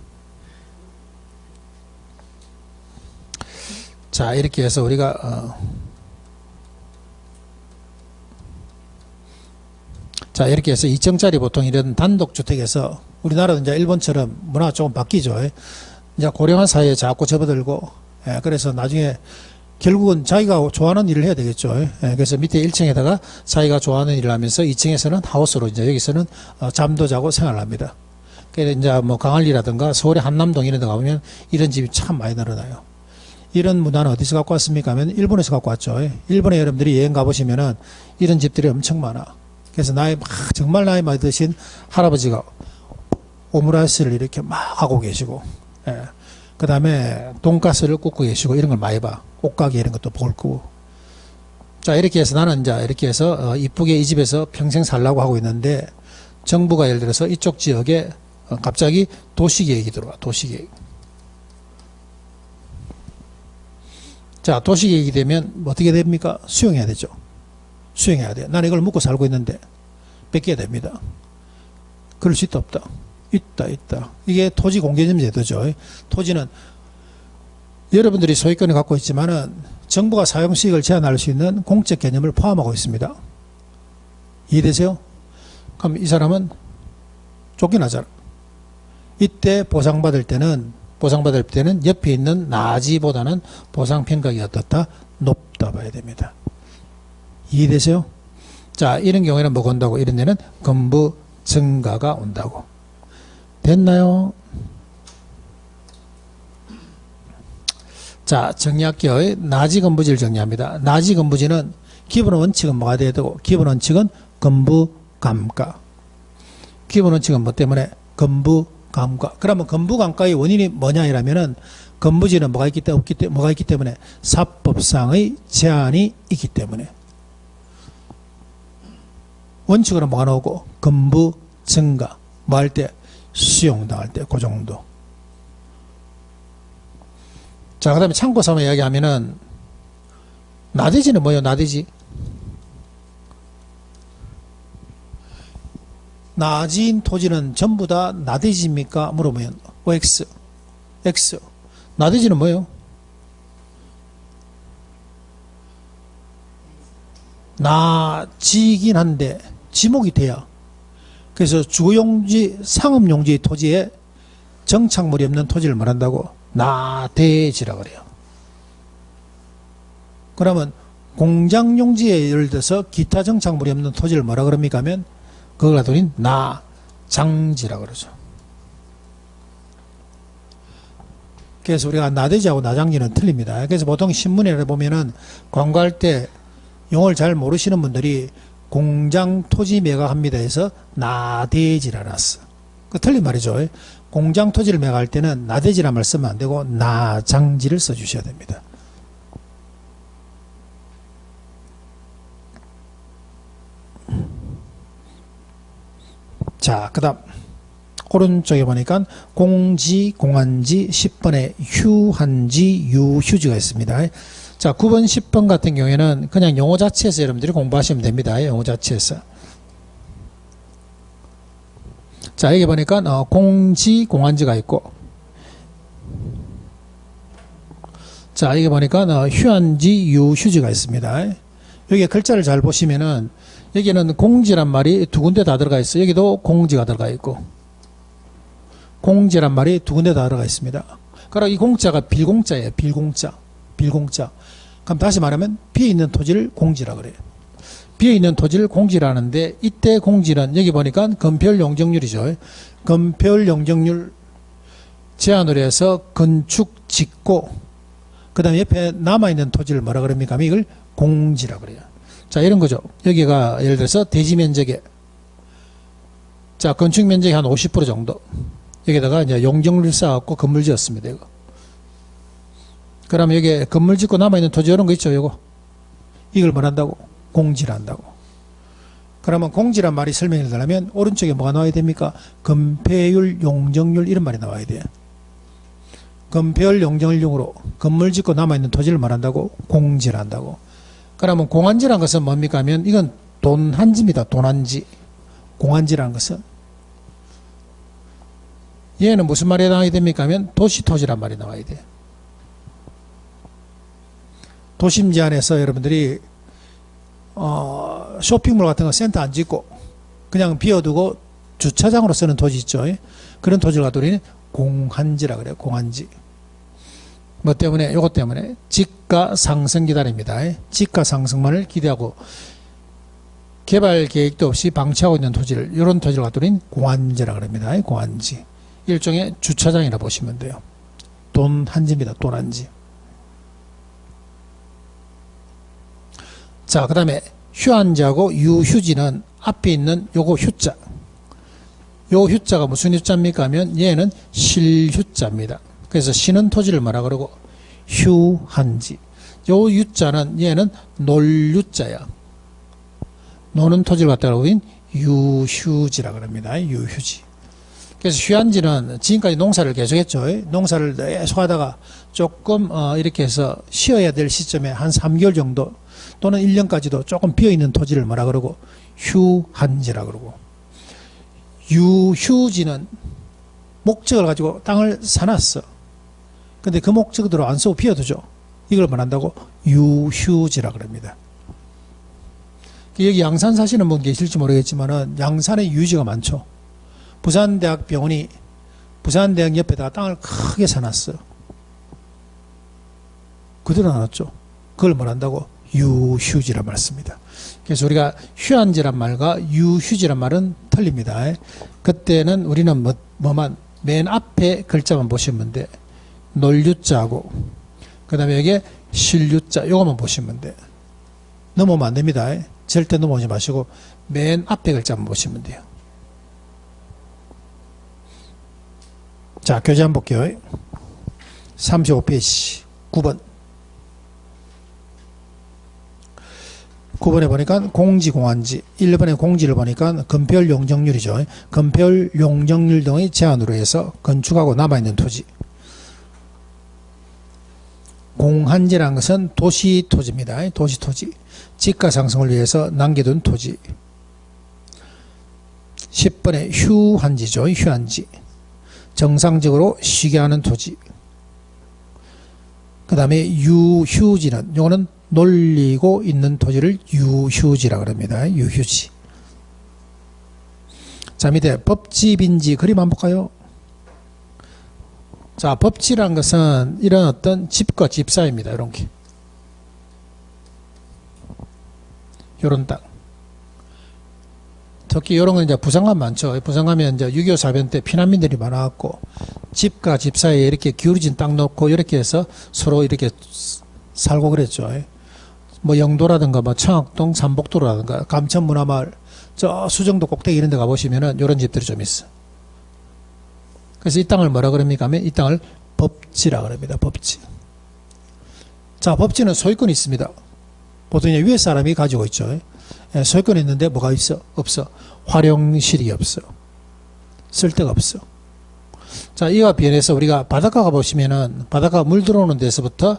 자, 이렇게 해서 우리가 자, 이렇게 해서 2층짜리 보통 이런 단독주택에서 우리나라도 이제 일본처럼 문화가 조금 바뀌죠. 이제 고령한 사회에 자꾸 접어들고, 그래서 나중에 결국은 자기가 좋아하는 일을 해야 되겠죠. 그래서 밑에 1층에다가 자기가 좋아하는 일을 하면서 2층에서는 하우스로 이제 여기서는 잠도 자고 생활을 합니다. 그래서 이제 뭐 강안리라든가 서울의 한남동 이런 데 가보면 이런 집이 참 많이 늘어나요. 이런 문화는 어디서 갖고 왔습니까? 하면 일본에서 갖고 왔죠. 일본에 여러분들이 여행 가보시면은 이런 집들이 엄청 많아. 그래서 정말 나이 많이 드신 할아버지가 오므라이스를 이렇게 막 하고 계시고, 그 다음에 돈가스를 굽고 계시고 이런 걸 많이 봐. 옷가게 이런 것도 볼 거고. 자, 이렇게 해서 나는 이제 이렇게 해서 이쁘게 이 집에서 평생 살라고 하고 있는데 정부가 예를 들어서 이쪽 지역에 갑자기 도시계획이 들어와. 도시계획. 자, 도시계획이 되면 어떻게 됩니까? 수용해야 되죠. 수용해야 돼요. 나는 이걸 묵고 살고 있는데 뺏겨야 됩니다. 그럴 수 있다 없다? 있다. 이게 토지 공개점 제도죠. 토지는 여러분들이 소유권을 갖고 있지만은 정부가 사용 수익을 제한할 수 있는 공적 개념을 포함하고 있습니다. 이해되세요? 그럼 이 사람은 쫓겨나잖아. 이때 보상받을 때는 옆에 있는 나지보다는 보상평가가 어떻다? 높다 봐야 됩니다. 이해되세요? 자, 이런 경우에는 뭐가 온다고? 이런 데는 건부 증가가 온다고. 됐나요? 자, 정리할게요. 나지 건부지를 정리합니다. 나지 건부지는 기본 원칙은 뭐가 돼야 되고, 기본 원칙은 건부 감가. 기본 원칙은 뭐 때문에? 건부 감가. 그러면 건부 감가의 원인이 뭐냐 이라면은 건부지는 뭐가 있기 때문에 사법상의 제한이 있기 때문에. 원칙으로 뭐가 나오고? 건부 증가. 뭐 할 때? 수용당할 때, 그 정도. 자, 그 다음에 참고삼아 이야기하면은, 나대지는 뭐예요, 나대지? 나지인 토지는 전부 다 나대지입니까? 물어보면, OX. X. 나대지는 뭐예요? 나지긴 한데, 지목이 돼야. 그래서 주거용지, 상업용지 토지에 정착물이 없는 토지를 말한다고 나대지라고 그래요. 그러면 공장용지에 예를 들어서 기타 정착물이 없는 토지를 뭐라 그럽니까 하면 그걸 갖더니 나장지라고 그러죠. 그래서 우리가 나대지하고 나장지는 틀립니다. 그래서 보통 신문에 보면은 광고할 때 용어를 잘 모르시는 분들이 공장 토지 매각합니다 해서 나대지라 놨어. 그 틀린 말이죠. 공장 토지를 매각할 때는 나대지란 말 쓰면 안 되고 나장지를 써주셔야 됩니다. 자, 그 다음 오른쪽에 보니까 공지, 공한지, 10번에 휴한지, 유휴지가 있습니다. 자, 9번, 10번 같은 경우에는 그냥 용어 자체에서 여러분들이 공부하시면 됩니다. 용어 자체에서. 자, 여기 보니까 공지, 공한지가 있고, 자, 여기 보니까 휴한지, 유휴지가 있습니다. 여기 글자를 잘 보시면은 여기는 공지란 말이 두 군데 다 들어가 있어요. 여기도 공지가 들어가 있고, 공지란 말이 두 군데 다 들어가 있습니다. 그러나 이 공자가 빌공자예요. 빌공자. 그럼 다시 말하면 비어있는 토지를 공지라 그래요. 비어있는 토지를 공지라는데, 이때 공지는 여기 보니까 건폐율 용적률이죠. 건폐율 용적률 제한으로 해서 건축 짓고, 그 다음에 옆에 남아있는 토지를 뭐라 그럽니까? 이걸 공지라 그래요. 자, 이런 거죠. 여기가 예를 들어서 대지 면적에, 자, 건축 면적이 한 50% 정도. 여기다가 이제 용적률 쌓았고 건물 지었습니다. 이거. 그러면 여기 건물 짓고 남아있는 토지 이런 거 있죠. 이걸 뭐 한다고? 공지를 한다고. 그러면 공지란 말이 설명을 하려면 오른쪽에 뭐가 나와야 됩니까? 건폐율, 용적률 이런 말이 나와야 돼요. 건폐율, 용적률용으로 건물 짓고 남아있는 토지를 말한다고? 공지를 한다고. 그러면 공한지라는 것은 뭡니까 하면 이건 돈한지입니다. 돈한지. 공한지라는 것은 얘는 무슨 말이 나와야 됩니까 하면 도시토지란 말이 나와야 돼요. 도심지 안에서 여러분들이 쇼핑몰 같은 거 센터 안 짓고 그냥 비워두고 주차장으로 쓰는 토지 있죠. 그런 토지를 갖다 우리는 공한지라 그래요. 공한지. 뭐 때문에? 요것 때문에 지가 상승 기다립니다. 지가 상승만을 기대하고 개발 계획도 없이 방치하고 있는 토지를, 이런 토지를 갖다 우리는 공한지라 그럽니다. 공한지. 일종의 주차장이라 보시면 돼요. 돈한지입니다. 돈한지. 자, 그 다음에 휴한지하고 유휴지는 앞에 있는 요거 휴자. 요 휴자가 무슨 휴자입니까 하면 얘는 실휴자입니다. 그래서 쉬는 토지를 뭐라 그러고 휴한지. 요 유자는 얘는 놀유자야. 노는 토지를 갖다가 우린 유휴지라 그럽니다. 유휴지. 그래서 휴한지는 지금까지 농사를 계속했죠. 농사를 계속 하다가 조금 이렇게 해서 쉬어야 될 시점에 한 3개월 정도 또는 1년까지도 조금 비어있는 토지를 뭐라 그러고 휴한지라 그러고, 유휴지는 목적을 가지고 땅을 사놨어. 근데 그 목적대로 안 쓰고 비워두죠. 이걸 말한다고 유휴지라 그럽니다. 여기 양산 사시는 분 계실지 모르겠지만은 양산에 유지가 많죠. 부산대학병원이 부산대학 옆에다가 땅을 크게 사놨어. 그대로 놔놨죠. 그걸 말한다고 유휴지라 말습니다. 그래서 우리가 휴한지란 말과 유휴지란 말은 틀립니다. 그때는 우리는 뭐만 맨 앞에 글자만 보시면 돼. 놀유자하고 그 다음에 여기에 실유자 요거만 보시면 돼. 넘어오면 안 됩니다. 절대 넘어오지 마시고 맨 앞에 글자만 보시면 돼요. 자, 교재 한번 볼게요. 35페이지 9번. 9번에 보니까 공지, 공한지. 1번에 공지를 보니까 건폐율 용적률이죠. 건폐율 용적률 등의 제한으로 해서 건축하고 남아있는 토지. 공한지라는 것은 도시토지입니다. 도시토지. 지가 상승을 위해서 남겨둔 토지. 10번에 휴한지죠. 휴한지. 정상적으로 쉬게 하는 토지. 그 다음에 유휴지는 요거는 놀리고 있는 토지를 유휴지라 그럽니다. 유휴지. 자, 밑에 법지, 빈지 그림 한번 볼까요? 자, 법지란 것은 이런 어떤 집과 집 사이입니다. 이런 게. 요런 땅. 특히 이런 건 이제 부산가면 많죠. 부산 가면 이제 6.25 사변 때 피난민들이 많아갖고 집과 집 사이에 이렇게 기울어진 땅 놓고 이렇게 해서 서로 이렇게 살고 그랬죠. 뭐 영도라든가 뭐 청학동, 삼복도라든가 감천문화마을, 저 수정도 꼭대기 이런 데 가보시면은 이런 집들이 좀 있어. 그래서 이 땅을 뭐라 그럽니까 하면 이 땅을 법지라 그럽니다. 법지. 자, 법지는 소유권이 있습니다. 보통 이제 위에 사람이 가지고 있죠. 소유권이 있는데 뭐가 있어? 없어. 활용실이 없어. 쓸 데가 없어. 자, 이와 비례해서 우리가 바닷가가 보시면은 바닷가 물 들어오는 데서부터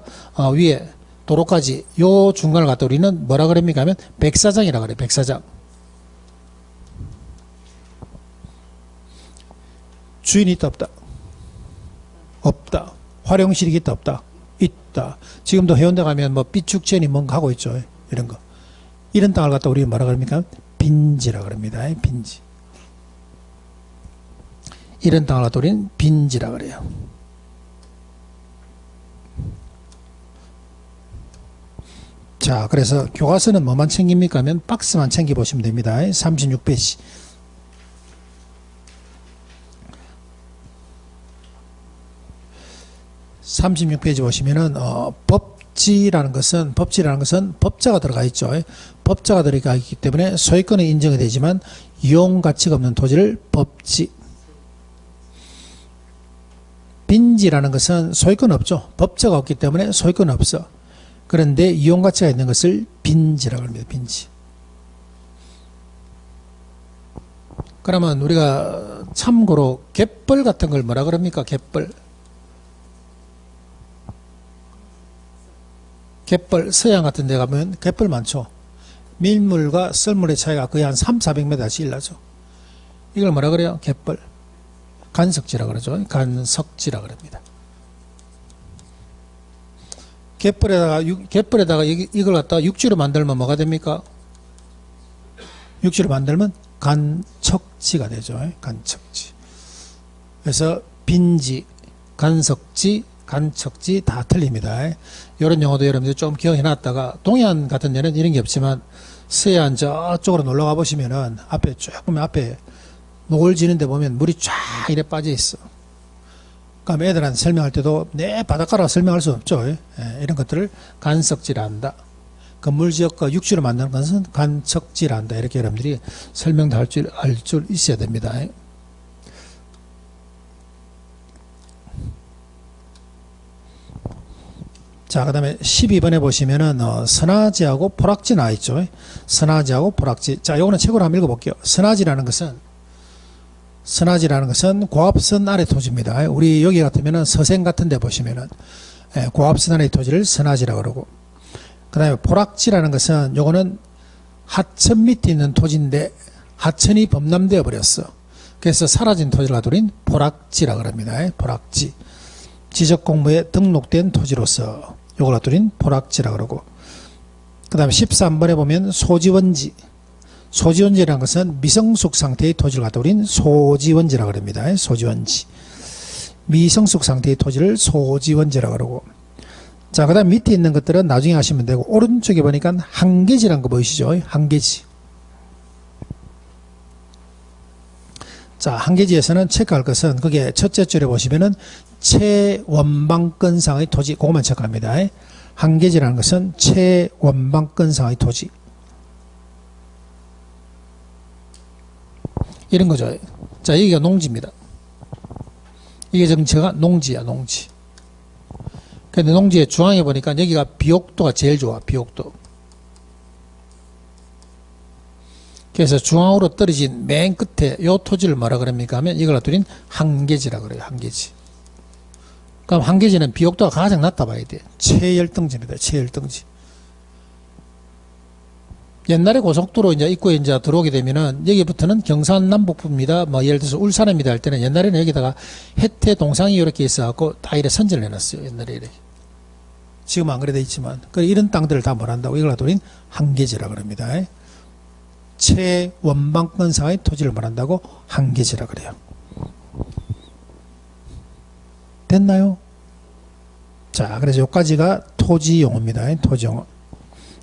위에 도로까지 요 중간을 갖다 우리는 뭐라 그럽니까 하면 백사장이라 그래요. 백사장. 주인이 있다 없다? 없다. 활용실이 있다 없다? 있다. 지금도 해운대 가면 뭐 비축전이 뭔가 하고 있죠. 이런 거. 이런 땅을 갖다 우리는 뭐라 그럽니까? 빈지라 그럽니다. 빈지. 이런 땅을 갖다 우리는 빈지라 그래요. 자, 그래서 교과서는 뭐만 챙깁니까 하면 박스만 챙겨보시면 됩니다. 36페이지. 36페이지 보시면은 법지라는 것은 법자가 들어가 있죠. 법자가 들어가 있기 때문에 소유권은 인정이 되지만 이용 가치가 없는 토지를 법지. 빈지라는 것은 소유권 없죠. 법자가 없기 때문에 소유권 없어. 그런데 이용 가치가 있는 것을 빈지라고 합니다. 빈지. 그러면 우리가 참고로 갯벌 같은 걸 뭐라 그럽니까? 갯벌. 갯벌, 서해안 같은 데 가면 갯벌 많죠. 밀물과 썰물의 차이가 거의 한 300~400m씩 일나죠. 이걸 뭐라 그래요? 갯벌. 간석지라 그러죠. 간석지라 그럽니다. 갯벌에다가 이걸 갖다가 육지로 만들면 뭐가 됩니까? 육지로 만들면 간척지가 되죠. 간척지. 그래서 빈지, 간석지, 간척지 다 틀립니다. 이런 용어도 여러분들 좀 기억해 놨다가 동해안 같은 데는 이런 게 없지만 서해안 저쪽으로 놀러 가 보시면은 앞에 쭉 보면 앞에 노을 지는 데 보면 물이 쫙 이래 빠져 있어. 그럼 애들한테 설명할 때도 내 바닷가라고 설명할 수 없죠. 이런 것들을 간석지라 한다. 건물 지역과 육지로 만드는 것은 간척지라 한다. 이렇게 여러분들이 설명도 알 줄 있어야 됩니다. 자, 그 다음에 12번에 보시면은, 선화지하고 포락지 나와있죠. 선화지하고 포락지. 자, 요거는 책으로 한번 읽어볼게요. 선화지라는 것은 고압선 아래 토지입니다. 우리 여기 같으면은 서생 같은 데 보시면은, 고압선 아래 토지를 선화지라고 그러고, 그 다음에 포락지라는 것은 요거는 하천 밑에 있는 토지인데, 하천이 범람되어 버렸어. 그래서 사라진 토지를 갖다 우린 포락지라고 합니다. 포락지. 지적공부에 등록된 토지로서 요걸 갖다 우린 포락지라고 그러고, 그 다음에 13번에 보면 소지원지. 소지원지라는 것은 미성숙 상태의 토지를 갖다 우린 소지원지라고 합니다. 소지원지. 미성숙 상태의 토지를 소지원지라고 그러고, 자, 그 다음 밑에 있는 것들은 나중에 하시면 되고, 오른쪽에 보니까 한계지라는 거 보이시죠? 한계지. 자, 한계지에서는 체크할 것은 그게 첫째 줄에 보시면은 최원방권상의 토지, 그것만 체크합니다. 한계지라는 것은 최원방권상의 토지. 이런 거죠. 자, 여기가 농지입니다. 이게 정체가 농지야, 농지. 근데 농지의 중앙에 보니까 여기가 비옥도가 제일 좋아, 비옥도. 그래서 중앙으로 떨어진 맨 끝에 요 토지를 뭐라 그럽니까 하면 이걸 갖다 우린 한계지라 그래요. 한계지. 그럼 한계지는 비옥도가 가장 낮다 봐야 돼. 최열등지입니다. 최열등지. 옛날에 고속도로 이제 입구에 이제 들어오게 되면은 여기부터는 경산 남북부입니다. 뭐 예를 들어서 울산입니다 할 때는 옛날에는 여기다가 혜태 동상이 이렇게 있어갖고 다 이래 선전을 해놨어요. 옛날에 이래. 지금 안 그래 돼 있지만. 이런 땅들을 다 뭘 한다고 이걸 갖다 우린 한계지라 그럽니다. 최원방권상의 토지를 말한다고 한계지라 그래요. 됐나요? 자, 그래서 여기까지가 토지 용어입니다. 토지 용어.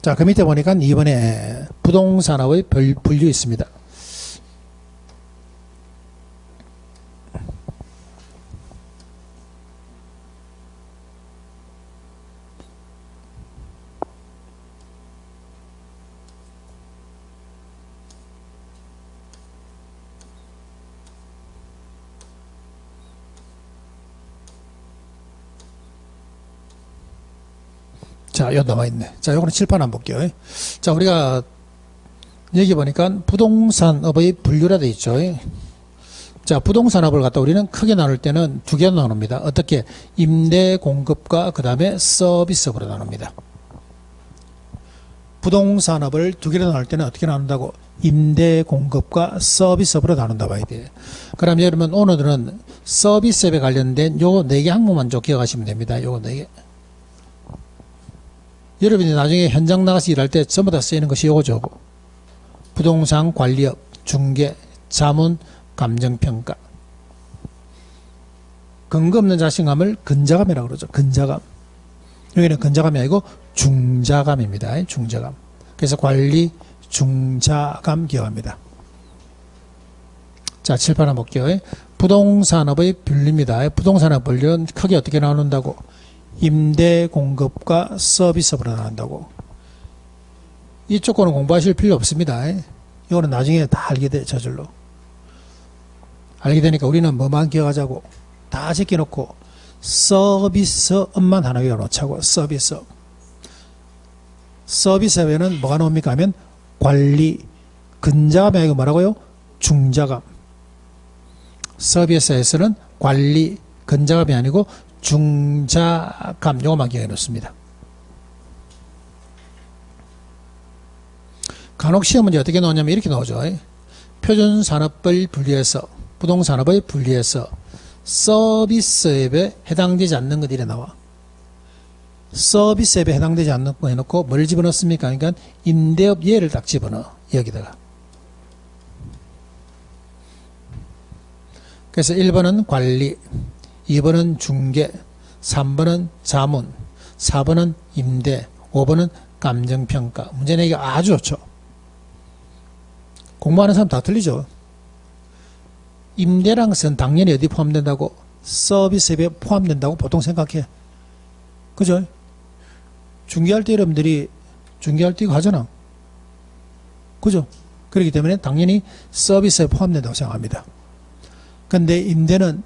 자, 그 밑에 보니까 이번에 부동산업의 분류 있습니다. 자, 여기 나와있네. 자, 요거는 칠판 한번 볼게요. 자, 우리가 여기 보니까 부동산업의 분류라 돼 있죠. 자, 부동산업을 갖다 우리는 크게 나눌 때는 두 개로 나눕니다. 어떻게? 임대 공급과 그 다음에 서비스업으로 나눕니다. 부동산업을 두 개로 나눌 때는 어떻게 나눈다고? 임대 공급과 서비스업으로 나눈다 봐야 돼. 그럼 여러분 오늘은 서비스업에 관련된 요 4개 항목만 좀 기억하시면 됩니다. 요거 4개. 여러분이 나중에 현장 나가서 일할 때 전부 다 쓰이는 것이 요거죠. 부동산 관리업, 중개, 자문, 감정평가. 근거 없는 자신감을 근자감이라고 그러죠. 근자감. 여기는 근자감이 아니고 중자감입니다. 중자감. 그래서 관리, 중자감 기억합니다. 자, 7판 한번 볼게요. 부동산업의 분류입니다. 부동산업 분류는 크게 어떻게 나눈다고? 임대 공급과 서비스업으로 나눈다고. 이쪽 거는 공부하실 필요 없습니다. 이거는 나중에 다 알게 돼, 저절로. 알게 되니까 우리는 뭐만 기억하자고? 다 제껴놓고 서비스업만 하나 외워놓자고. 서비스업. 서비스업에는 뭐가 나옵니까 하면 관리, 근자감이 아니고 뭐라고요? 중자감. 서비스에서는 관리, 근자감이 아니고 중자감. 요것만 기억해 놓습니다. 간혹 시험 문제 어떻게 나오냐면 이렇게 나오죠. 표준산업을 분리해서, 부동산업을 분리해서 서비스업에 해당되지 않는 것들이 나와. 서비스업에 해당되지 않는 거 해놓고 뭘 집어넣습니까? 그러니까 임대업 예를 딱 집어넣어. 여기다가. 그래서 1번은 관리, 2번은 중개, 3번은 자문, 4번은 임대, 5번은 감정평가. 문제 내기가 아주 좋죠. 공부하는 사람 다 틀리죠. 임대란 것은 당연히 어디 포함된다고? 서비스업에 포함된다고 보통 생각해. 그죠? 중개할 때 여러분들이 중개할 때 이거 하잖아. 그죠? 그렇기 때문에 당연히 서비스에 포함된다고 생각합니다. 근데 임대는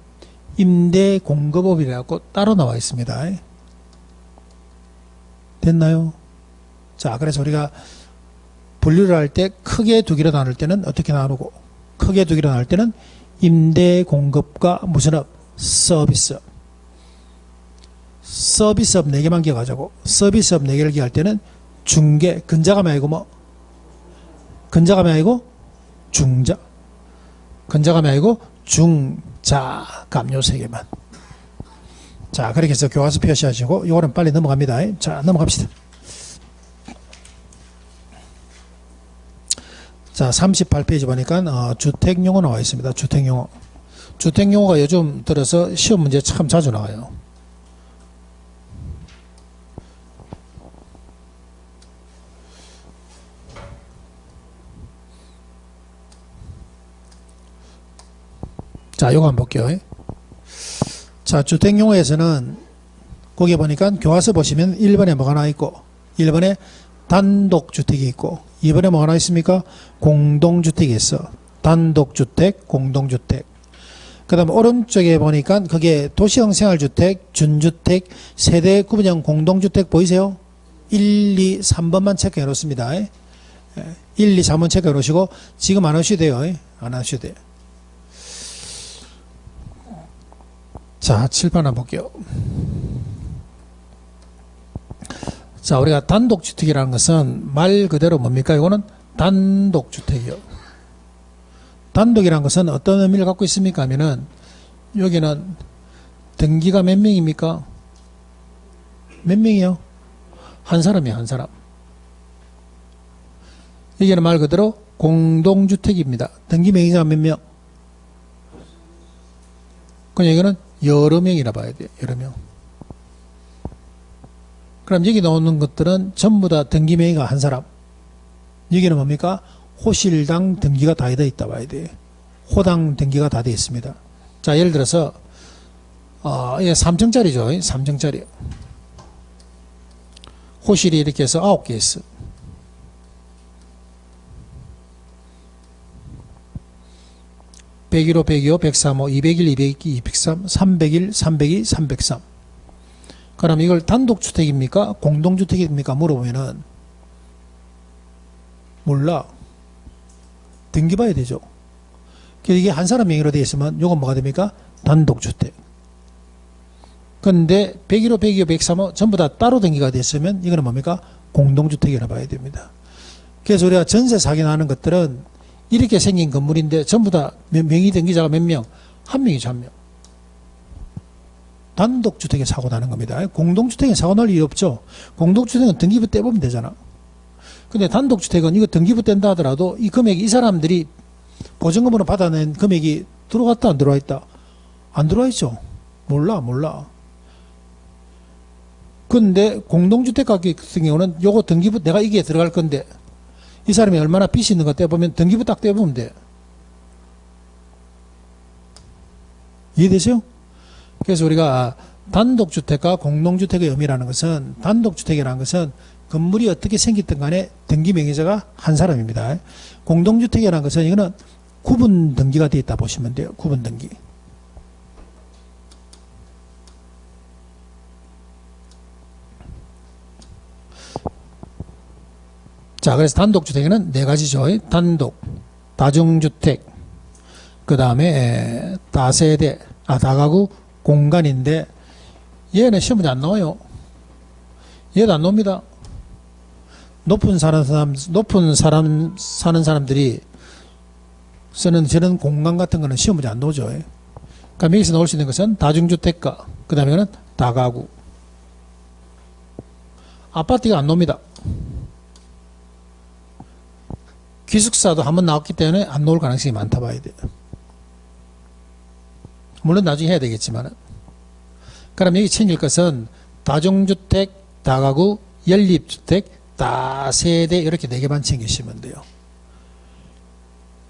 임대 공급업이라고 따로 나와 있습니다. 됐나요? 자, 그래서 우리가 분류를 할 때 크게 두 개로 나눌 때는 어떻게 나누고, 크게 두 개로 나눌 때는 임대 공급과 무슨 업? 서비스업. 서비스업 4개만 기억하자고. 서비스업 4개를 기억할 때는 중개, 근자감이 아니고 뭐? 근자감이 아니고 중자. 근자감이 아니고 중자감 요 3개만. 자, 그렇게 해서 교과서 표시하시고 이거는 빨리 넘어갑니다. 자, 넘어갑시다. 자, 38페이지 보니까 주택용어 나와 있습니다. 주택용어. 주택용어가 요즘 들어서 시험 문제 참 자주 나와요. 자, 요거 한번 볼게요. 자, 주택용어에서는 거기 보니까 교과서 보시면 1번에 뭐가 나와 있고 1번에 단독주택이 있고 2번에 뭐가 나와 있습니까? 공동주택이 있어. 단독주택, 공동주택. 그 다음 오른쪽에 보니까 그게 도시형 생활주택, 준주택, 세대 구분형 공동주택 보이세요? 1, 2, 3번만 체크해 놓습니다. 1, 2, 3번 체크해 놓으시고 지금 안 하셔도 돼요. 안 하셔도 돼요. 자, 7번 한번 볼게요. 자, 우리가 단독주택이라는 것은 말 그대로 뭡니까? 이거는 단독주택이요. 단독이라는 것은 어떤 의미를 갖고 있습니까? 하면은 여기는 등기가 몇 명입니까? 몇 명이요? 한 사람이요, 한 사람. 여기는 말 그대로 공동주택입니다. 등기 명의자가 몇 명? 그럼 여기는 여러 명이라 봐야 돼요. 여러 명. 그럼 여기 나오는 것들은 전부 다 등기 명의가 한 사람. 여기는 뭡니까? 호실당 등기가 다 되어 있다 봐야 돼요. 호당 등기가 다 되어 있습니다. 자, 예를 들어서 이게 3층짜리죠. 3층짜리. 호실이 이렇게 해서 9개 있어. (101호) (102호) (103호) (201) (202) (203) (301) (302) (303) 그럼 이걸 단독주택입니까? 공동주택입니까? 물어보면은 몰라. 등기 봐야 되죠. 이게 한 사람 명의로 되어 있으면 요건 뭐가 됩니까? 단독주택. 근데 101호, 102호, 103호 전부 다 따로 등기가 됐으면 이거는 뭡니까? 공동주택이라 봐야 됩니다. 그래서 우리가 전세 사기 나는 것들은 이렇게 생긴 건물인데 전부 다 명의 등기자가 몇 명? 한 명이죠, 한 명. 단독주택에 사고 나는 겁니다. 공동주택에 사고 날 일이 없죠. 공동주택은 등기부 떼보면 되잖아. 근데 단독주택은 이거 등기부 뗀다 하더라도 이 금액이 이 사람들이 보증금으로 받아낸 금액이 들어갔다 안 들어와 있다? 안 들어와 있죠. 몰라. 근데 공동주택 같은 경우는 요거 등기부 내가 이게 들어갈 건데 이 사람이 얼마나 빚이 있는가 떼보면 등기부 딱 떼보면 돼. 이해되세요? 그래서 우리가 단독주택과 공동주택의 의미라는 것은 단독주택이라는 것은 건물이 어떻게 생겼든 간에 등기 명의자가 한 사람입니다. 공동주택이라는 것은 이거는 구분 등기가 되어 있다 보시면 돼요. 구분 등기. 자, 그래서 단독주택에는 네 가지죠. 단독, 다중주택, 그 다음에 다세대, 다가구 공간인데 얘는 시험에 안 나와요. 얘도 안 나옵니다. 높은 사는 사람들이 쓰는 저런 공간 같은 거는 시험 문제 안 나오죠. 그러니까 여기서 나올 수 있는 것은 다중주택가, 그 다음에는 다가구. 아파트가 안 나옵니다. 기숙사도 한번 나왔기 때문에 안 나올 가능성이 많다 봐야 돼요. 물론 나중에 해야 되겠지만은. 그럼 여기 챙길 것은 다중주택, 다가구, 연립주택, 다세대 이렇게 4개만 챙기시면 돼요.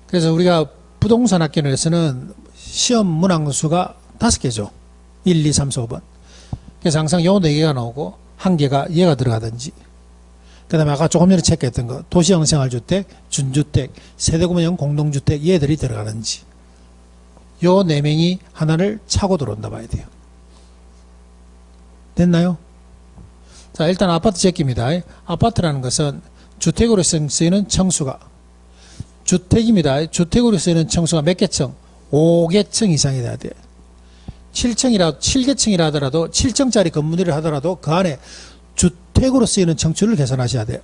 그래서 우리가 부동산 학교에서는 시험 문항수가 5개죠. 1, 2, 3, 4, 5번. 그래서 항상 요 4개가 나오고 한 개가 얘가 들어가든지 그 다음에 아까 조금 전에 체크했던 거 도시형 생활주택, 준주택, 세대구분형 공동주택 얘들이 들어가는지 요 4명이 하나를 차고 들어온다 봐야 돼요. 됐나요? 자, 일단 아파트 제끼입니다. 아파트라는 것은 주택으로 쓰이는 층수가 주택입니다. 주택으로 쓰이는 층수가 몇 개층? 5개층 이상이 돼야 돼. 7개층이라 하더라도 7층짜리 건물이라 하더라도 그 안에 주택으로 쓰이는 층수를 계산하셔야 돼요.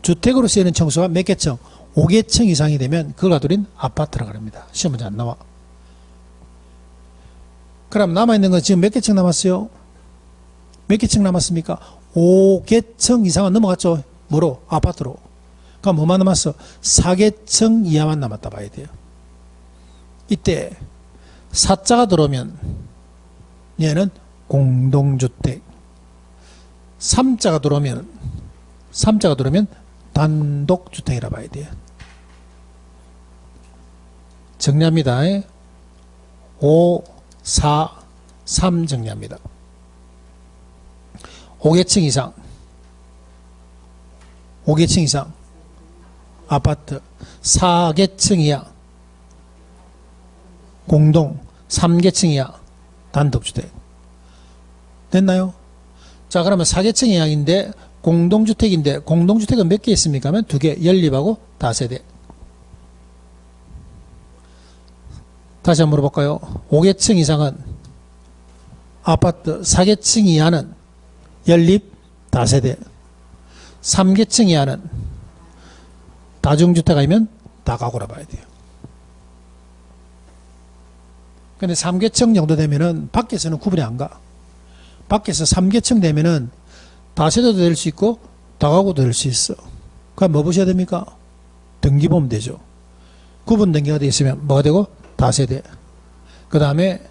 주택으로 쓰이는 층수가 몇 개층? 5개층 이상이 되면 그걸 가두린 아파트라고 합니다. 시험 문제 안 나와. 그럼 남아있는 건 지금 몇 개층 남았어요? 몇 개층 남았습니까? 5개층 이상은 넘어갔죠. 뭐로? 아파트로. 그럼 뭐만 남았어? 4개층 이하만 남았다 봐야 돼요. 이때 사자가 들어오면 얘는 공동주택, 3자가 들어오면 단독주택이라 봐야 돼요. 정리합니다. 5, 4, 3 정리합니다. 5개층 이상 아파트, 4개층 이하 공동, 3개층 이하 단독주택. 됐나요? 자, 그러면 4개층 이하인데 공동주택인데 공동주택은 몇 개 있습니까? 하면 2개, 연립하고 다세대. 다시 한번 물어볼까요? 5개층 이상은 아파트, 4개층 이하는 연립 다세대, 3개층 이하는 다중주택 아니면 다가구라 봐야 돼요. 근데 3개층 정도 되면은 밖에서는 구분이 안 가. 밖에서 3개층 되면은 다세대도 될 수 있고 다가구도 될 수 있어. 그럼 뭐 보셔야 됩니까? 등기 보면 되죠. 구분 등기가 되어 있으면 뭐가 되고? 다세대. 그 다음에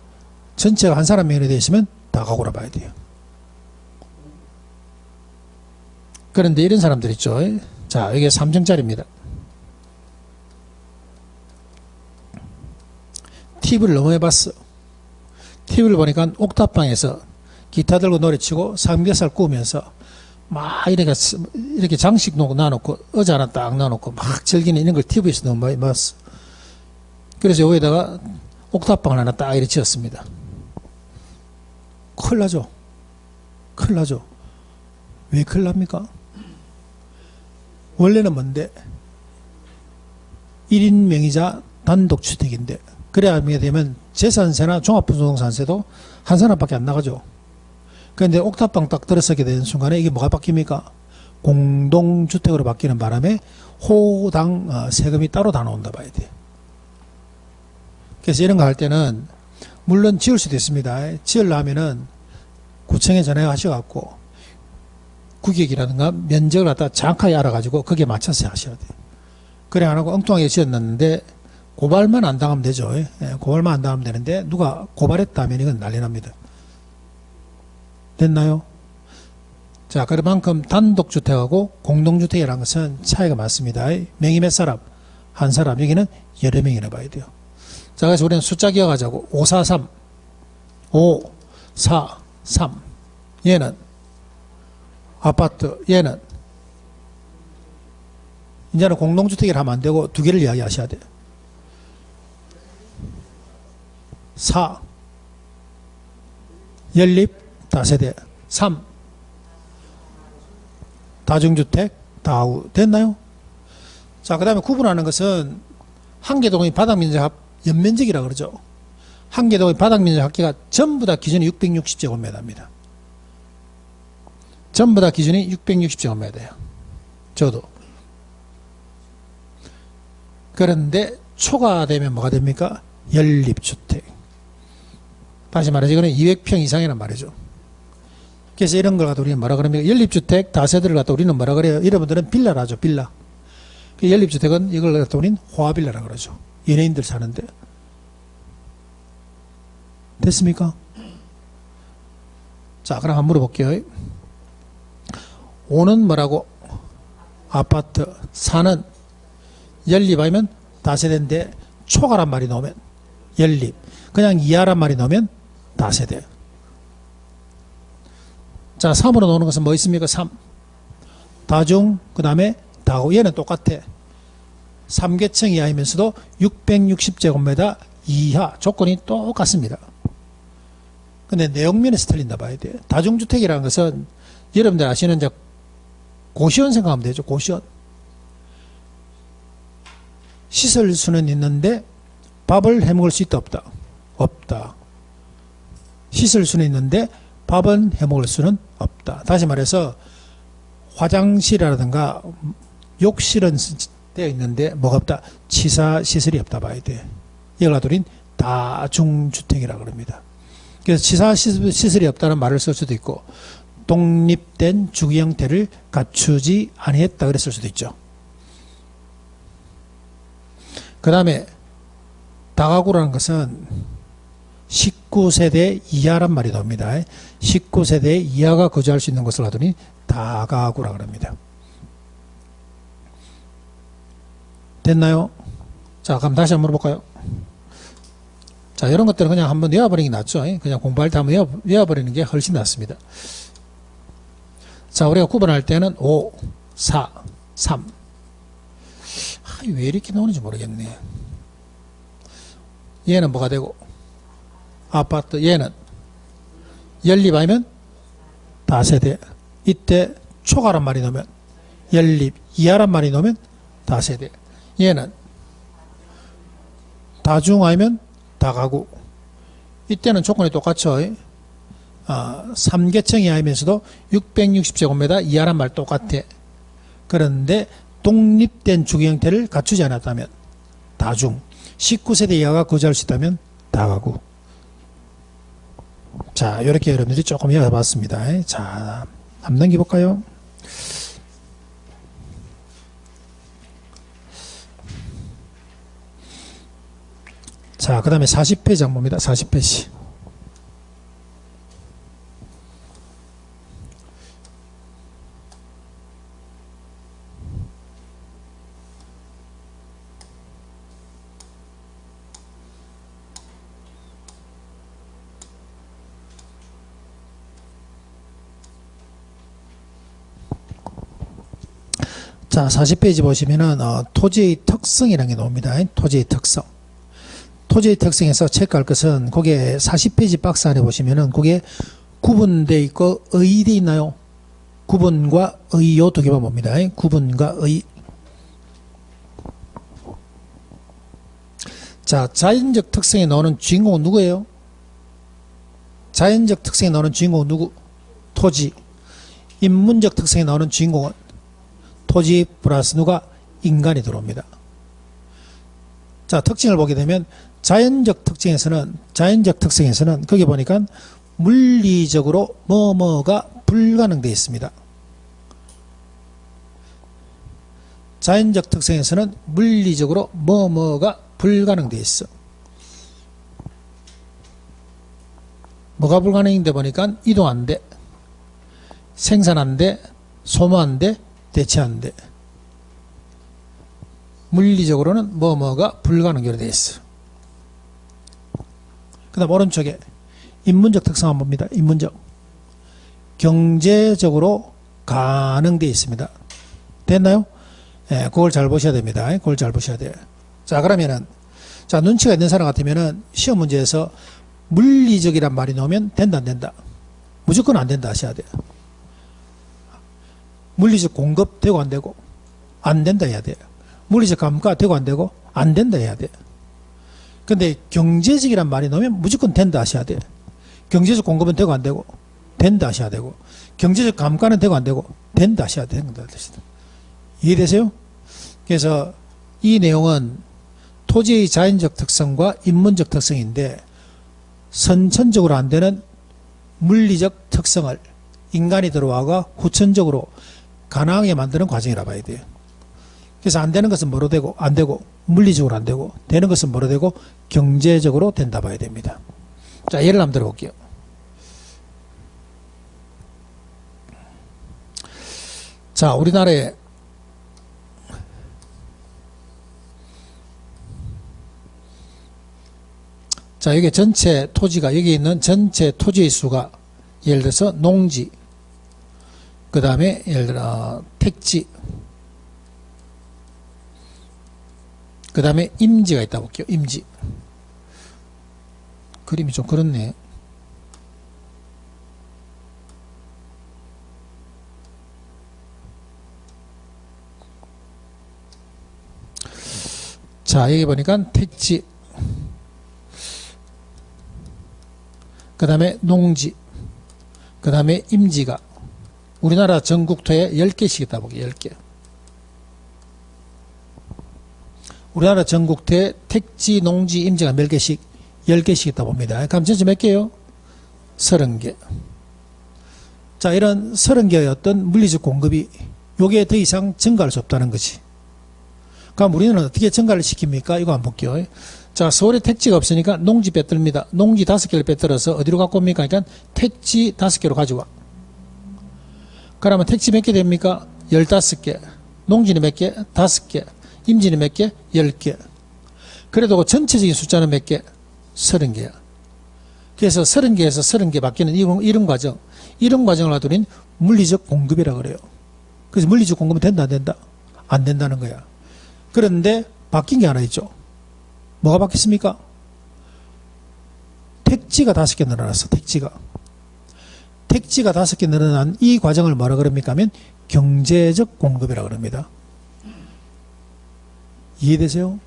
전체가 한 사람 명의로 되어 있으면 다가구라 봐야 돼요. 그런데 이런 사람들 있죠. 자, 이게 3층짜리입니다. TV를 너무 해봤어. TV를 보니까 옥탑방에서 기타 들고 노래치고 삼겹살 구우면서 막 이렇게 장식 놔놓고 의자 하나 딱 놔놓고 막 즐기는 이런 걸 TV에서 너무 많이 봤어. 그래서 여기다가 옥탑방을 하나 딱 이렇게 지었습니다. 큰일 나죠. 왜 큰일 납니까? 원래는 뭔데? 1인 명의자 단독주택인데, 그래야 하게 되면 재산세나 종합부동산세도 한 사람밖에 안 나가죠. 그런데 옥탑방 딱 들어서게 되는 순간에 이게 뭐가 바뀝니까? 공동주택으로 바뀌는 바람에 호당 세금이 따로 다 나온다 봐야 돼. 그래서 이런 거 할 때는 물론 지을 수도 있습니다. 지으려면은 구청에 전화하셔갖고 구역이라든가 면적을 갖다 정확하게 알아가지고 거기에 맞춰서 하셔야 돼요. 그래 안 하고 엉뚱하게 지었는데 고발만 안 당하면 되죠. 예, 고발만 안 당하면 되는데 누가 고발했다면 이건 난리 납니다. 됐나요? 자, 그만큼 단독주택하고 공동주택이라는 것은 차이가 많습니다. 명의 몇 사람? 한 사람. 여기는 여러 명이라 봐야 돼요. 자, 그래서 우리는 숫자 기억하자고. 543. 5, 4, 3. 얘는 아파트, 얘는 이제는 공동주택이라 하면 안 되고 두 개를 이야기하셔야 돼요. 4. 연립 다세대. 3. 다중주택 다우. 됐나요? 자, 그 다음에 구분하는 것은 한개동의 바닥면적 연면적이라 그러죠. 한개동의 바닥면적 합계가 전부 다 기준이 660제곱미터입니다. 전부 다 기준이 660제곱미터예요. 저도. 그런데 초과되면 뭐가 됩니까? 연립주택. 다시 말해서 이거는 200평 이상이란 말이죠. 그래서 이런 걸 갖다 우리는 뭐라 그럽니까? 연립주택 다세대를 갖다 우리는 뭐라 그래요? 여러분들은 빌라라죠, 빌라. 그 연립주택은 이걸 갖다 우리는 호화빌라라 그러죠. 연예인들 사는데. 됐습니까? 자, 그럼 한번 물어볼게요. 5는 뭐라고? 아파트. 4는 연립하면 다세대인데 초과란 말이 나오면 연립. 그냥 이하란 말이 나오면 다세대. 자, 3으로 나오는 것은 뭐 있습니까? 3. 다중, 그 다음에 다우. 얘는 똑같아. 3계층 이하이면서도 660제곱미터 이하. 조건이 똑같습니다. 근데 내용면에서 틀린다 봐야 돼요. 다중주택이라는 것은 여러분들 아시는 이제 고시원 생각하면 되죠. 고시원. 시설수는 있는데 밥을 해먹을 수 있다 없다? 없다. 시설수는 있는데 밥은 해먹을 수는 없다. 다시 말해서 화장실이라든가 욕실은 되어 있는데 뭐가 없다? 치사시설이 없다 봐야 돼. 이걸 우린 다중주택이라고 합니다. 그래서 치사시설이 없다는 말을 쓸 수도 있고 독립된 주거 형태를 갖추지 아니했다 그랬을 수도 있죠. 그 다음에 다가구라는 것은 19세대 이하란 말이 나옵니다. 19세대 이하가 거주할 수 있는 것을 하더니 다가구라고 합니다. 됐나요? 자, 그럼 다시 한번 물어볼까요? 자, 이런 것들은 그냥 한번 외워버리는 게 낫죠. 그냥 공부할 때 한번 외워버리는 게 훨씬 낫습니다. 자, 우리가 구분할 때는 5, 4, 3. 왜 이렇게 나오는지 모르겠네. 얘는 뭐가 되고? 아파트. 얘는 연립하면 다세대. 이때 초과란 말이 나오면 연립, 이하란 말이 나오면 다세대. 얘는 다중하면 다가구. 이때는 조건이 똑같죠. 3계층 이하이면서도 660제곱미터 이하란 말 똑같아. 그런데 독립된 주거 형태를 갖추지 않았다면 다중. 19세대 이하가 거주할 수 있다면 다가구. 자, 이렇게 여러분들이 조금 외워봤습니다. 자, 한번 넘겨볼까요? 자, 그 다음에 40페이지 한번 봅니다. 40페이지. 자, 40페이지 보시면은 토지의 특성이라는 게 나옵니다. 토지의 특성. 토지의 특성에서 체크할 것은 거기에 40페이지 박스 안에 보시면은 거기에 구분되어 있고 의되어 있나요? 구분과 의 요 두 개만 봅니다. 구분과 의. 자, 자연적 특성에 나오는 주인공은 누구예요? 자연적 특성에 나오는 주인공은 누구? 토지. 인문적 특성에 나오는 주인공은 토지 플러스 누가? 인간이 들어옵니다. 자, 특징을 보게 되면 자연적 특성에서는 거기 보니까 물리적으로 뭐뭐가 불가능되어 있습니다. 자연적 특성에서는 물리적으로 뭐뭐가 불가능되어 있어. 뭐가 불가능인데 보니까 이동 안 돼, 생산 안 돼, 소모 안 돼, 대체 안 돼. 물리적으로는 뭐뭐가 불가능으로 되어 있어. 그 다음 오른쪽에 인문적 특성 한번 봅니다. 인문적. 경제적으로 가능되어 있습니다. 됐나요? 예, 그걸 잘 보셔야 됩니다. 그걸 잘 보셔야 돼요. 자, 그러면은, 자, 눈치가 있는 사람 같으면은 시험 문제에서 물리적이란 말이 나오면 된다, 안 된다? 무조건 안 된다 하셔야 돼요. 물리적 공급 되고 안 되고, 안 된다 해야 돼요. 물리적 감가 되고 안 되고, 안 된다 해야 돼요. 근데 경제적이란 말이 나오면 무조건 된다 하셔야 돼요. 경제적 공급은 되고 안 되고, 된다 하셔야 되고, 경제적 감가는 되고 안 되고, 된다 하셔야 된다. 이해되세요? 그래서 이 내용은 토지의 자연적 특성과 인문적 특성인데 선천적으로 안 되는 물리적 특성을 인간이 들어와가 후천적으로 가능하게 만드는 과정이라 봐야 돼요. 그래서 안 되는 것은 뭐로 되고, 안 되고, 물리적으로 안 되고, 되는 것은 뭐로 되고, 경제적으로 된다 봐야 됩니다. 자, 예를 한번 들어볼게요. 자, 우리나라에 자, 여기 전체 토지가, 여기 있는 전체 토지의 수가, 예를 들어서 농지, 그 다음에 예를 들어 택지, 그 다음에 임지가 있다 볼게요. 임지. 그림이 좀 그렇네. 자, 여기 보니까 택지, 그 다음에 농지, 그 다음에 임지가 우리나라 전국토에 10개씩 있다 보게. 10개. 우리나라 전국토에 택지, 농지, 임지가 몇 개씩? 10개씩 있다 봅니다. 그럼 전체 몇 개요? 30개. 자, 이런 30개의 어떤 물리적 공급이 요게 더 이상 증가할 수 없다는 거지. 그럼 우리는 어떻게 증가를 시킵니까? 이거 한번 볼게요. 자, 서울에 택지가 없으니까 농지 빼들입니다. 농지 5개를 빼들어서 어디로 갖고 옵니까? 그러니까 택지 5개로 가져와. 그러면 택지 몇 개 됩니까? 15개. 농지는 몇 개? 5개. 임지는 몇 개? 10개. 그래도 그 전체적인 숫자는 몇 개? 30개야. 그래서 30개에서 30개 바뀌는 이런 과정. 이런 과정을 하더니 물리적 공급이라고 그래요. 그래서 물리적 공급은 된다, 안 된다? 안 된다는 거야. 그런데 바뀐 게 하나 있죠. 뭐가 바뀌었습니까? 택지가 5개 늘어났어. 택지가 5개 늘어난 이 과정을 뭐라 그럽니까 하면 경제적 공급이라고 그럽니다. 이해되세요?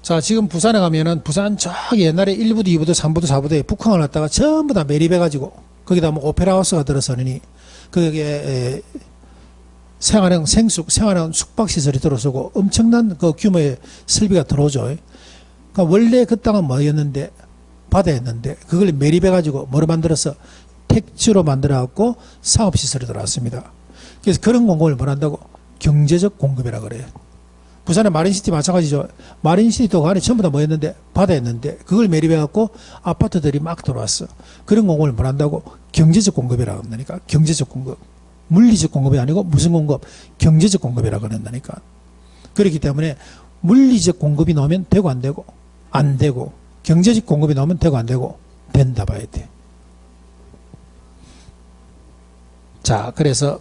자, 지금 부산에 가면은 부산 저기 옛날에 1부도 2부도 3부도 4부도에 북항을 갖다가 전부 다 매립해가지고 거기다 뭐 오페라하우스가 들어서니 그게 생활형 숙박시설이 들어서고 엄청난 그 규모의 설비가 들어오죠. 그러니까 원래 그 땅은 뭐였는데? 바다였는데 그걸 매립해가지고 뭐로 만들어서? 택지로 만들어갖고 사업시설이 들어왔습니다. 그래서 그런 공급을 뭐 한다고? 경제적 공급이라고 그래요. 부산의 마린시티 마찬가지죠. 마린시티도 안에 전부 다 뭐였는데? 바다였는데 그걸 매립해갖고 아파트들이 막 들어왔어. 그런 공급을 뭐 한다고? 경제적 공급이라고 한다니까. 경제적 공급. 물리적 공급이 아니고 무슨 공급? 경제적 공급이라고 그런다니까. 그렇기 때문에 물리적 공급이 나오면 되고 안 되고, 안 되고, 경제적 공급이 나오면 되고 안 되고, 된다 봐야 돼. 자, 그래서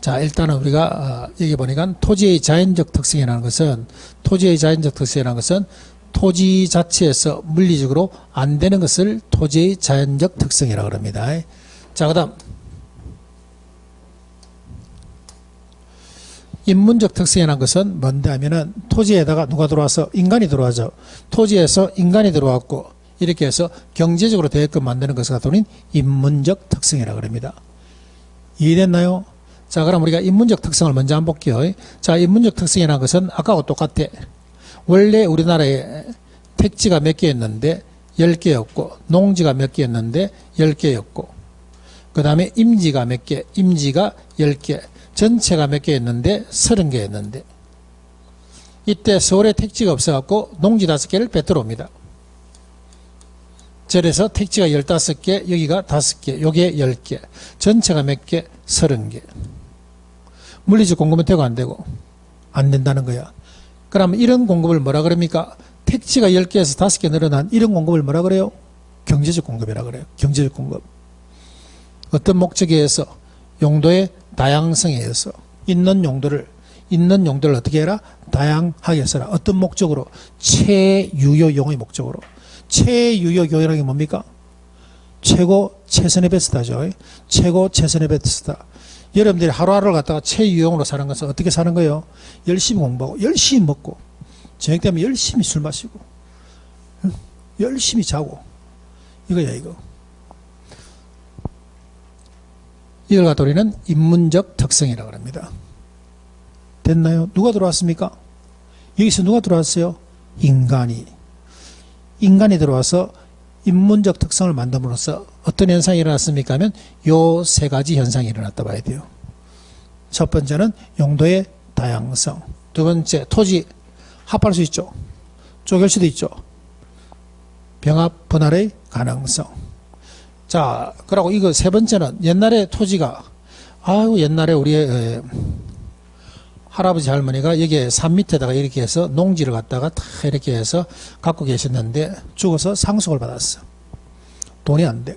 자, 일단은 우리가 여기 보니까 토지의 자연적 특성이라는 것은 토지 자체에서 물리적으로 안 되는 것을 토지의 자연적 특성이라고 합니다. 자, 그 다음 인문적 특성이라는 것은 뭔데 하면은 토지에다가 누가 들어와서 인간이 들어와죠. 토지에서 인간이 들어왔고 이렇게 해서 경제적으로 대여금 만드는 것을 갖다는 인문적 특성이라고 합니다. 이해됐나요? 자, 그럼 우리가 인문적 특성을 먼저 한번 볼게요. 자, 인문적 특성이라는 것은 아까와 똑같아. 원래 우리나라에 택지가 몇 개였는데 10개였고 농지가 몇 개였는데 10개였고 그 다음에 임지가 몇 개, 임지가 10개, 전체가 몇 개였는데 30개였는데 이때 서울에 택지가 없어갖고 농지 5개를 뱉들어 옵니다. 그래서 택지가 15개, 여기가 5개, 요게 10개, 전체가 몇 개? 30개. 물리적 공급은 되고 안 되고? 안 된다는 거야. 그러면 이런 공급을 뭐라 그럽니까? 택지가 10개에서 5개 늘어난 이런 공급을 뭐라 그래요? 경제적 공급이라 그래요. 경제적 공급. 어떤 목적에 의해서? 용도의 다양성에 의해서 있는 용도를 어떻게 해라? 다양하게 써라. 어떤 목적으로? 최유효용의 목적으로. 최유효용이라는 게 뭡니까? 최고 최선의 베스트죠. 최고 최선의 베스트다. 여러분들이 하루하루를 갖다가 최유용으로 사는 것은 어떻게 사는 거예요? 열심히 공부하고 열심히 먹고 저녁 되면 열심히 술 마시고 열심히 자고 이거야 이거. 이걸 갖다 우리는 인문적 특성이라고 합니다. 됐나요? 누가 들어왔습니까? 여기서 누가 들어왔어요? 인간이 들어와서 인문적 특성을 만듦으로써 어떤 현상이 일어났습니까 하면 요 세 가지 현상이 일어났다 봐야 돼요. 첫 번째는 용도의 다양성, 두 번째 토지 합할 수 있죠. 쪼갤 수도 있죠. 병합 분할의 가능성. 자, 그리고 이거 세 번째는 옛날에 토지가 옛날에 우리 할아버지 할머니가 여기에 산 밑에다가 이렇게 해서 농지를 갖다가 다 이렇게 해서 갖고 계셨는데 죽어서 상속을 받았어. 돈이 안 돼.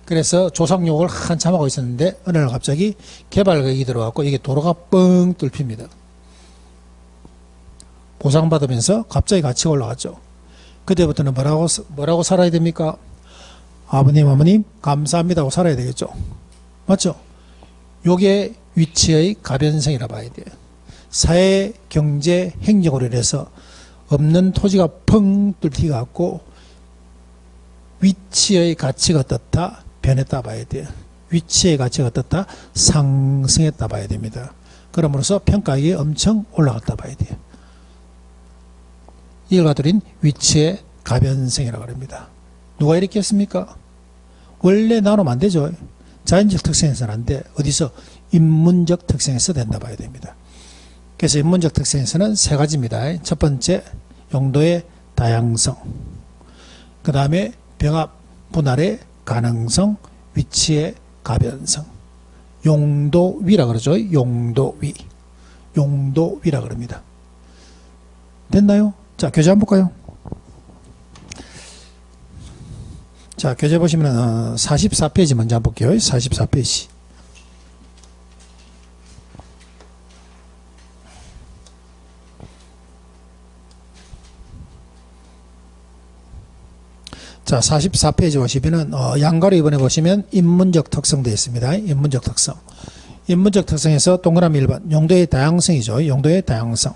그래서 조상욕을 한참 하고 있었는데 어느 날 갑자기 개발계획이 들어왔고 이게 도로가 뻥 뚫힙니다. 보상받으면서 갑자기 가치가 올라갔죠. 그때부터는 뭐라고 살아야 됩니까? 아버님 어머님 감사합니다 하고 살아야 되겠죠. 맞죠? 요게 위치의 가변성이라 봐야 돼요. 사회, 경제, 행정으로 인해서 없는 토지가 펑 뚫히갖고 위치의 가치가 어떻다? 변했다 봐야 돼요. 위치의 가치가 어떻다? 상승했다 봐야 됩니다. 그러므로써 평가액이 엄청 올라갔다 봐야 돼요. 이걸 가두린 위치의 가변성이라고 합니다. 누가 이렇게 했습니까? 원래 나누면 안 되죠. 자연적 특성에서는 안 돼. 어디서? 인문적 특성에서 된다 봐야 됩니다. 그래서 인문적 특성에서는 세 가지입니다. 첫 번째, 용도의 다양성. 그 다음에 병합 분할의 가능성, 위치의 가변성. 용도위라 그러죠. 용도위라 그럽니다. 됐나요? 자, 교재 한번 볼까요? 자, 교재 보시면 44페이지 먼저 한번 볼게요. 44페이지. 자, 44페이지 보시면은 양가로 이번에 보시면 인문적 특성 되어 있습니다. 인문적 특성. 인문적 특성에서 동그라미 1번 용도의 다양성이죠. 용도의 다양성.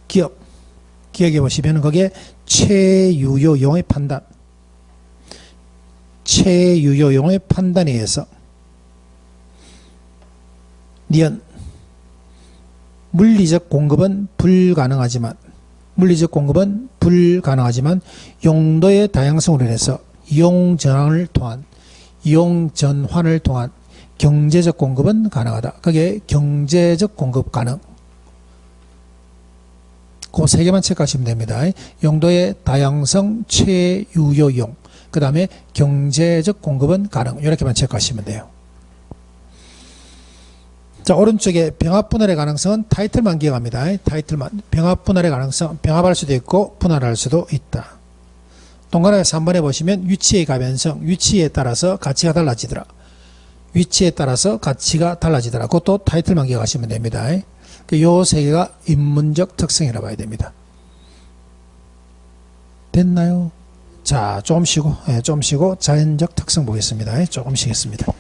기억에 보시면 거기에 최유효용의 판단. 최유효용의 판단에 의해서 니은 물리적 공급은 불가능하지만 용도의 다양성으로 인해서 이용 전환을 통한 경제적 공급은 가능하다. 그게 경제적 공급 가능. 그 세 개만 체크하시면 됩니다. 용도의 다양성, 최유효용, 그 다음에 경제적 공급은 가능. 이렇게만 체크하시면 돼요. 자, 오른쪽에 병합분할의 가능성은 타이틀만 기억합니다. 타이틀만. 병합분할의 가능성, 병합할 수도 있고 분할할 수도 있다. 동그라미 3번에 보시면 위치의 가변성, 위치에 따라서 가치가 달라지더라. 그것도 타이틀만 기억하시면 됩니다. 요 세 개가 인문적 특성이라고 봐야 됩니다. 됐나요? 자, 좀 쉬고 자연적 특성 보겠습니다. 조금 쉬겠습니다.